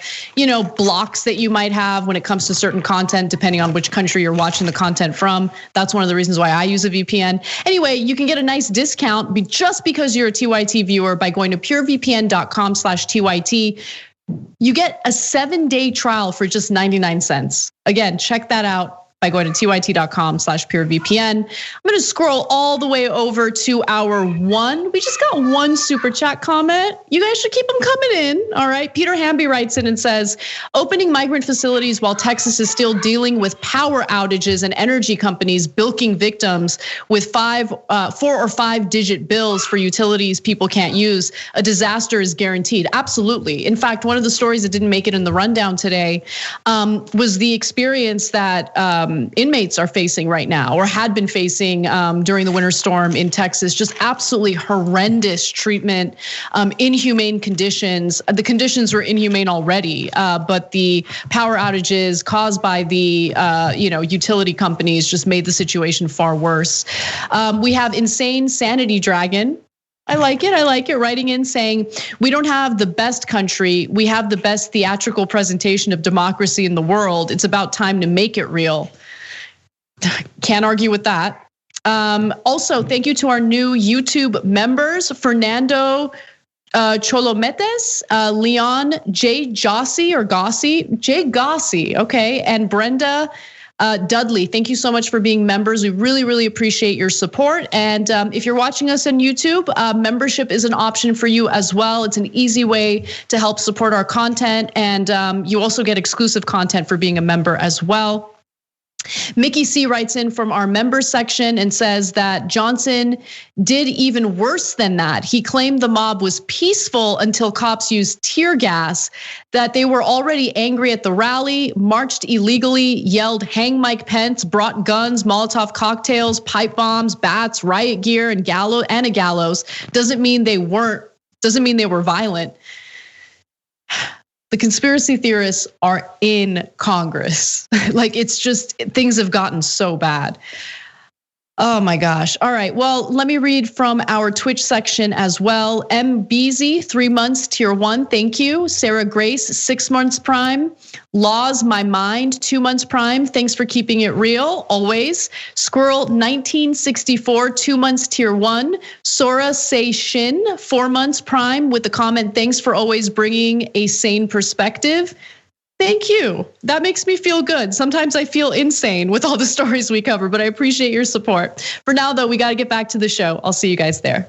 blocks that you might have when it comes to certain content, depending on which country you're watching the content from. That's one of the reasons why I use a VPN. Anyway, you can get a nice discount just because you're a TYT viewer by going to purevpn.com/TYT. You get a 7-day trial for just 99 cents. Again, check that out by going to tyt.com/purevpn. I'm gonna scroll all the way over to our one. We just got one super chat comment. You guys should keep them coming in, all right? Peter Hamby writes in and says, opening migrant facilities while Texas is still dealing with power outages and energy companies bilking victims with 4 or 5 digit bills for utilities people can't use. A disaster is guaranteed. Absolutely. In fact, one of the stories that didn't make it in the rundown today was the experience that inmates are facing right now, or had been facing during the winter storm in Texas. Just absolutely horrendous treatment, inhumane conditions. The conditions were inhumane already, but the power outages caused by the utility companies just made the situation far worse. We have Insane Sanity Dragon. I like it. Writing in saying, we don't have the best country. We have the best theatrical presentation of democracy in the world. It's about time to make it real. Can't argue with that. Also, thank you to our new YouTube members, Fernando Cholometes, Leon, Jay Jossie or Gossie, Jay Gossie, okay, and Brenda Dudley. Thank you so much for being members. We really, really appreciate your support. And if you're watching us on YouTube, membership is an option for you as well. It's an easy way to help support our content, and you also get exclusive content for being a member as well. Mickey C writes in from our members section and says that Johnson did even worse than that. He claimed the mob was peaceful until cops used tear gas, that they were already angry at the rally, marched illegally, yelled "Hang Mike Pence," brought guns, Molotov cocktails, pipe bombs, bats, riot gear, and a gallows. Doesn't mean they were violent. The conspiracy theorists are in Congress. Like, it's just, things have gotten so bad. Oh my gosh. All right. Well, let me read from our Twitch section as well. M. Beezy, 3 months, tier 1. Thank you. Sarah Grace, 6 months prime. Laws My Mind, 2 months prime. Thanks for keeping it real, always. Squirrel 1964, 2 months, tier 1. Sora Say Shin, 4 months prime, with the comment, thanks for always bringing a sane perspective. Thank you. That makes me feel good. Sometimes I feel insane with all the stories we cover, but I appreciate your support. For now, though, we got to get back to the show. I'll see you guys there.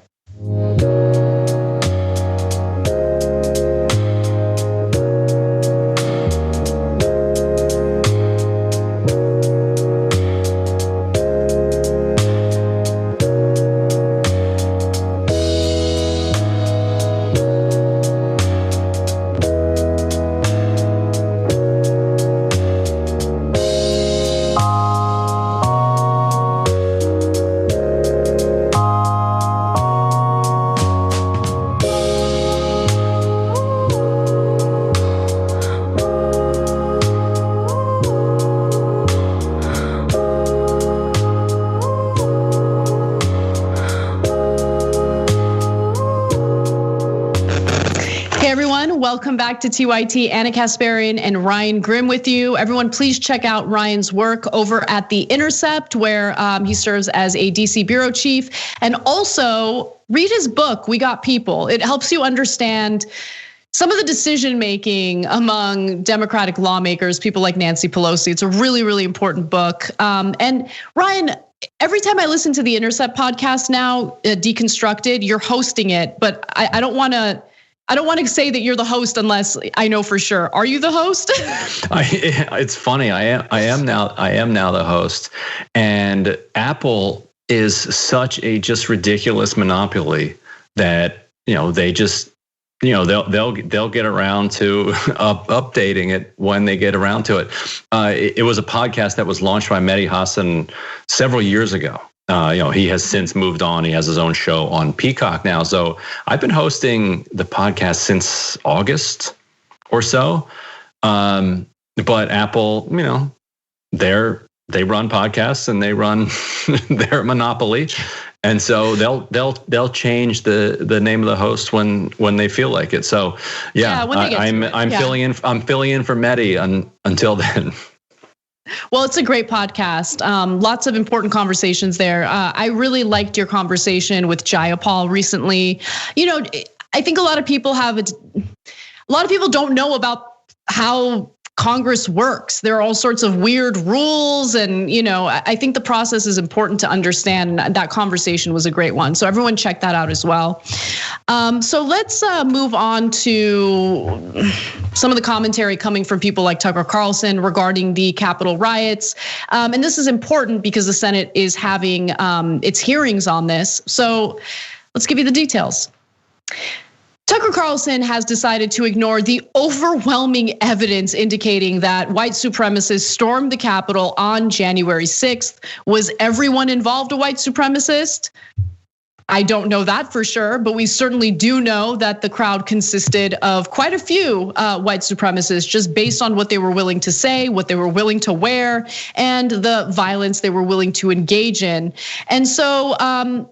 Welcome back to TYT. Anna Kasparian and Ryan Grimm with you. Everyone, please check out Ryan's work over at The Intercept, where he serves as a DC bureau chief. And also read his book, We Got People. It helps you understand some of the decision making among Democratic lawmakers, people like Nancy Pelosi. It's a really, really important book. And Ryan, every time I listen to the Intercept podcast now, Deconstructed, you're hosting it, but I don't want to say that you're the host unless I know for sure. Are you the host? It's funny. I am now the host, and Apple is such a just ridiculous monopoly that they just they'll get around to updating it when they get around to it. It was a podcast that was launched by Mehdi Hasan several years ago. He has since moved on. He has his own show on Peacock now. So I've been hosting the podcast since August or so. But Apple, they run podcasts and they run their monopoly. And so they'll change the name of the host when they feel like it. So I'm filling in for Mehdi until then. Well, it's a great podcast. Lots of important conversations there. I really liked your conversation with Jayapal recently. I think a lot of people don't know about how Congress works. There are all sorts of weird rules, and I think the process is important to understand. And that conversation was a great one. So everyone check that out as well. So let's move on to some of the commentary coming from people like Tucker Carlson regarding the Capitol riots. And this is important because the Senate is having its hearings on this. So let's give you the details. Tucker Carlson has decided to ignore the overwhelming evidence indicating that white supremacists stormed the Capitol on January 6th. Was everyone involved a white supremacist? I don't know that for sure, but we certainly do know that the crowd consisted of quite a few white supremacists, just based on what they were willing to say, what they were willing to wear, and the violence they were willing to engage in. And so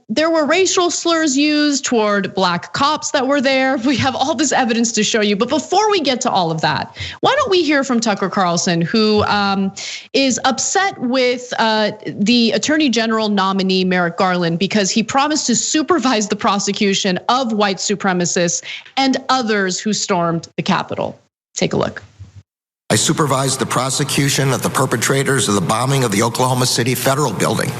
there were racial slurs used toward Black cops that were there. We have all this evidence to show you. But before we get to all of that, why don't we hear from Tucker Carlson, who is upset with the Attorney General nominee, Merrick Garland, because he promised to supervised the prosecution of white supremacists and others who stormed the Capitol. Take a look. I supervised the prosecution of the perpetrators of the bombing of the Oklahoma City Federal Building,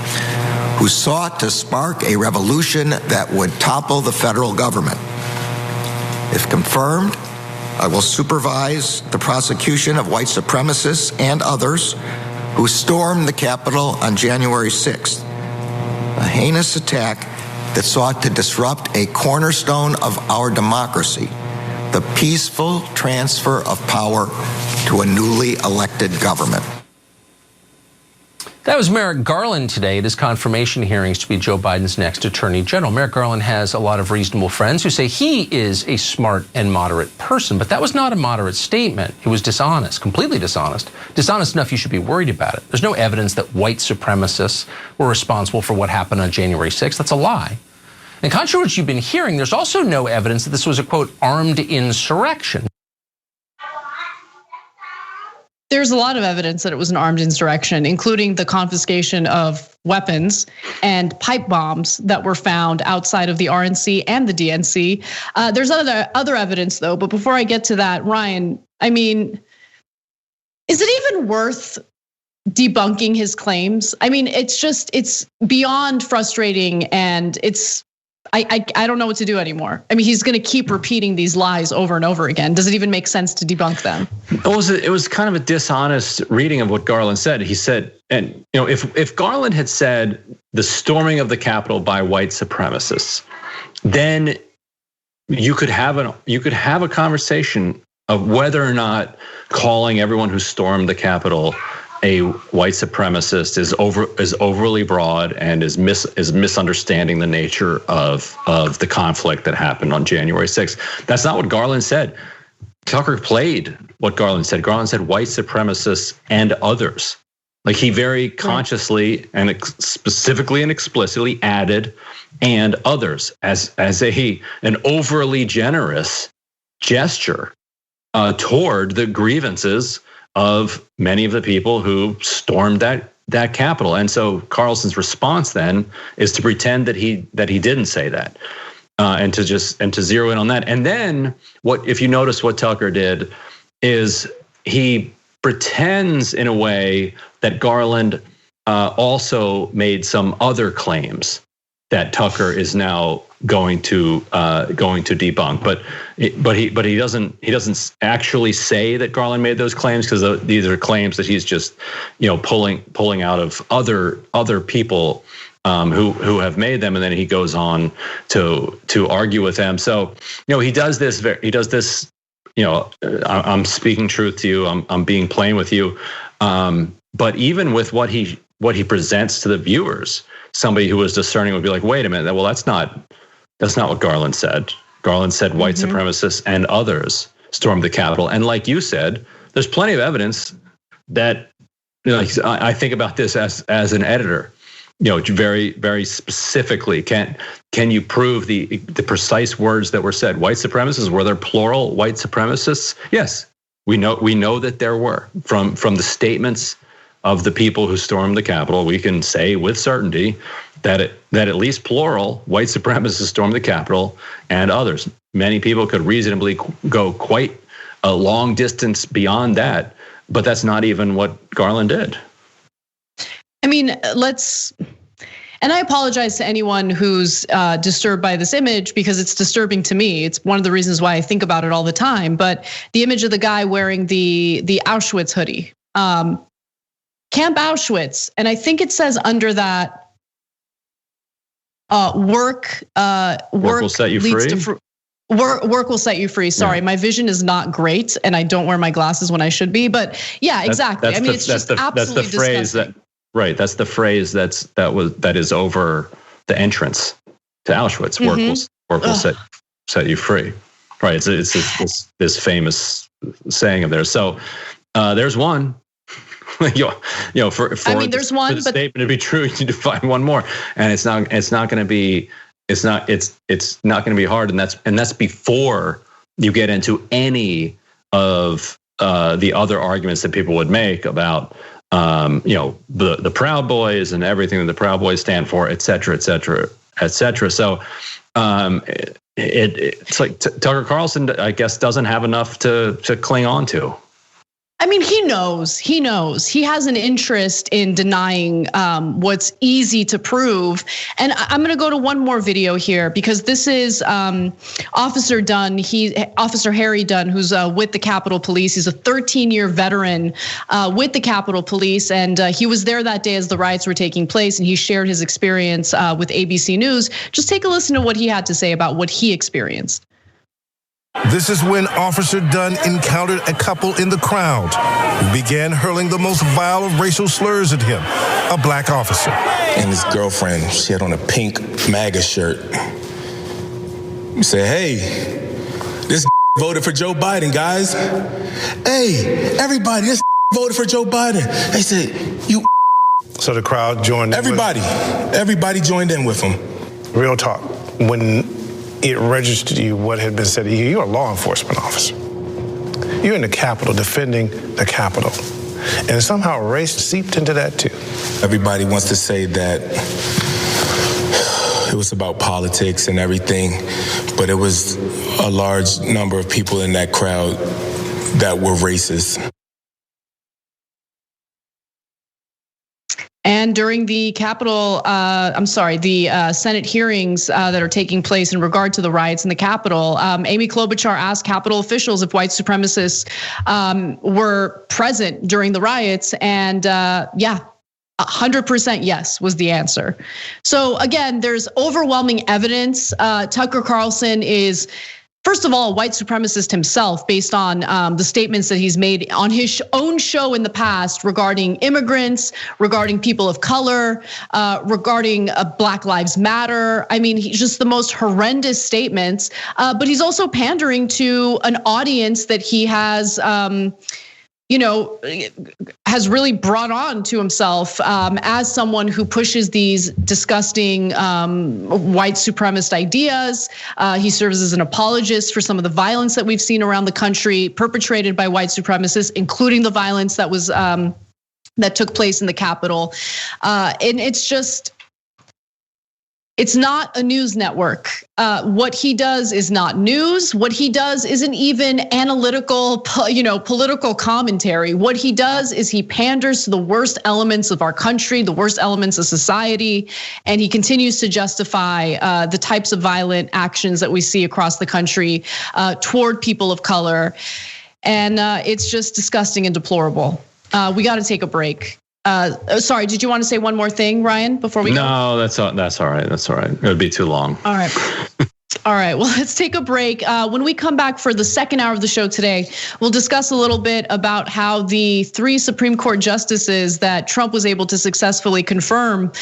who sought to spark a revolution that would topple the federal government. If confirmed, I will supervise the prosecution of white supremacists and others who stormed the Capitol on January 6th, a heinous attack that sought to disrupt a cornerstone of our democracy, the peaceful transfer of power to a newly elected government. That was Merrick Garland today at his confirmation hearings to be Joe Biden's next attorney general. Merrick Garland has a lot of reasonable friends who say he is a smart and moderate person, but that was not a moderate statement. It was dishonest, completely dishonest. Dishonest enough you should be worried about it. There's no evidence that white supremacists were responsible for what happened on January 6th. That's a lie. And contrary to what you've been hearing, there's also no evidence that this was a, quote, armed insurrection. There's a lot of evidence that it was an armed insurrection, including the confiscation of weapons and pipe bombs that were found outside of the RNC and the DNC. There's other evidence, though. But before I get to that, Ryan, I mean, is it even worth debunking his claims? I mean, it's beyond frustrating, and I don't know what to do anymore. I mean, he's going to keep repeating these lies over and over again. Does it even make sense to debunk them? It was kind of a dishonest reading of what Garland said. He said, and you know, if Garland had said the storming of the Capitol by white supremacists, then you could have a conversation of whether or not calling everyone who stormed the Capitol a white supremacist is overly broad and is misunderstanding the nature of the conflict that happened on January 6th. That's not what Garland said. Tucker played what Garland said. Garland said white supremacists and others. Like, he very consciously and specifically and explicitly added and others as an overly generous gesture toward the grievances of many of the people who stormed that Capitol. And so Carlson's response then is to pretend that he didn't say that, and to zero in on that. And then if you notice what Tucker did is he pretends in a way that Garland also made some other claims that Tucker is now going to debunk, but he doesn't actually say that Garland made those claims, because these are claims that he's just pulling out of other people who have made them, and then he goes on to argue with them. So he does this. I'm speaking truth to you. I'm being plain with you. But even with what he presents to the viewers, somebody who was discerning would be like, wait a minute, well, that's not what Garland said. Garland said white supremacists and others stormed the Capitol. And like you said, there's plenty of evidence that, I think about this as an editor, very, very specifically, can you prove the precise words that were said? White supremacists, were there plural white supremacists? Yes, we know that there were. From the statements of the people who stormed the Capitol, we can say with certainty that at least plural white supremacists stormed the Capitol and others. Many people could reasonably go quite a long distance beyond that, but that's not even what Garland did. I mean, and I apologize to anyone who's disturbed by this image, because it's disturbing to me. It's one of the reasons why I think about it all the time. But the image of the guy wearing the Auschwitz hoodie, Camp Auschwitz, and I think it says under that, work will set you free. Work will set you free. Sorry, my vision is not great, and I don't wear my glasses when I should be. But yeah, exactly. It's just absolutely disgusting. Right, that's the phrase that is over the entrance to Auschwitz. Work will set you free. Right, it's this famous saying of theirs. So there's one. For there's one, for the statement to be true, you need to find one more, and it's not going to be hard, and that's before you get into any of the other arguments that people would make about the Proud Boys and everything that the Proud Boys stand for, et cetera, et cetera. So it's like Tucker Carlson, I guess, doesn't have enough to cling on to. I mean, he knows. He has an interest in denying what's easy to prove. And I'm going to go to one more video here because this is Officer Harry Dunn, who's with the Capitol Police. He's a 13-year veteran with the Capitol Police, and he was there that day as the riots were taking place, and he shared his experience with ABC News. Just take a listen to what he had to say about what he experienced. This is when Officer Dunn encountered a couple in the crowd who began hurling the most vile of racial slurs at him, a black officer. And his girlfriend, she had on a pink MAGA shirt. He said, hey, this voted for Joe Biden, guys. Hey, everybody, this voted for Joe Biden. They said, you. So the crowd joined in. Everybody joined in with him. Real talk. When it registered to you what had been said to you, you're a law enforcement officer. You're in the Capitol defending the Capitol. And somehow race seeped into that too. Everybody wants to say that it was about politics and everything, but it was a large number of people in that crowd that were racist. And during the Senate hearings that are taking place in regard to the riots in the Capitol, Amy Klobuchar asked Capitol officials if white supremacists were present during the riots, and 100% yes was the answer. So again, there's overwhelming evidence. Tucker Carlson is, first of all, a white supremacist himself, based on the statements that he's made on his own show in the past regarding immigrants, regarding people of color, regarding Black Lives Matter. I mean, he's just the most horrendous statements. But he's also pandering to an audience that he has, has really brought on to himself as someone who pushes these disgusting white supremacist ideas. He serves as an apologist for some of the violence that we've seen around the country perpetrated by white supremacists, including the violence that was that took place in the Capitol. And it's not a news network. What he does is not news. What he does isn't even analytical, political commentary. What he does is he panders to the worst elements of our country, the worst elements of society, and he continues to justify the types of violent actions that we see across the country toward people of color. And it's just disgusting and deplorable. We got to take a break. Sorry, did you want to say one more thing, Ryan, before we go? No, that's all right. That's all right. It would be too long. All right. All right, well, let's take a break. When we come back for the second hour of the show today, we'll discuss a little bit about how the 3 Supreme Court justices that Trump was able to successfully confirm,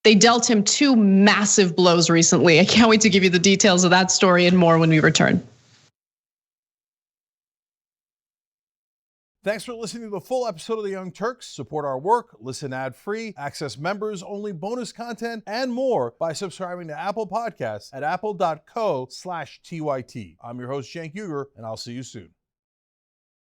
they dealt him 2 massive blows recently. I can't wait to give you the details of that story and more when we return. Thanks for listening to the full episode of The Young Turks. Support our work, listen ad-free, access members-only bonus content, and more by subscribing to Apple Podcasts at apple.co/TYT. I'm your host, Cenk Uygur, and I'll see you soon.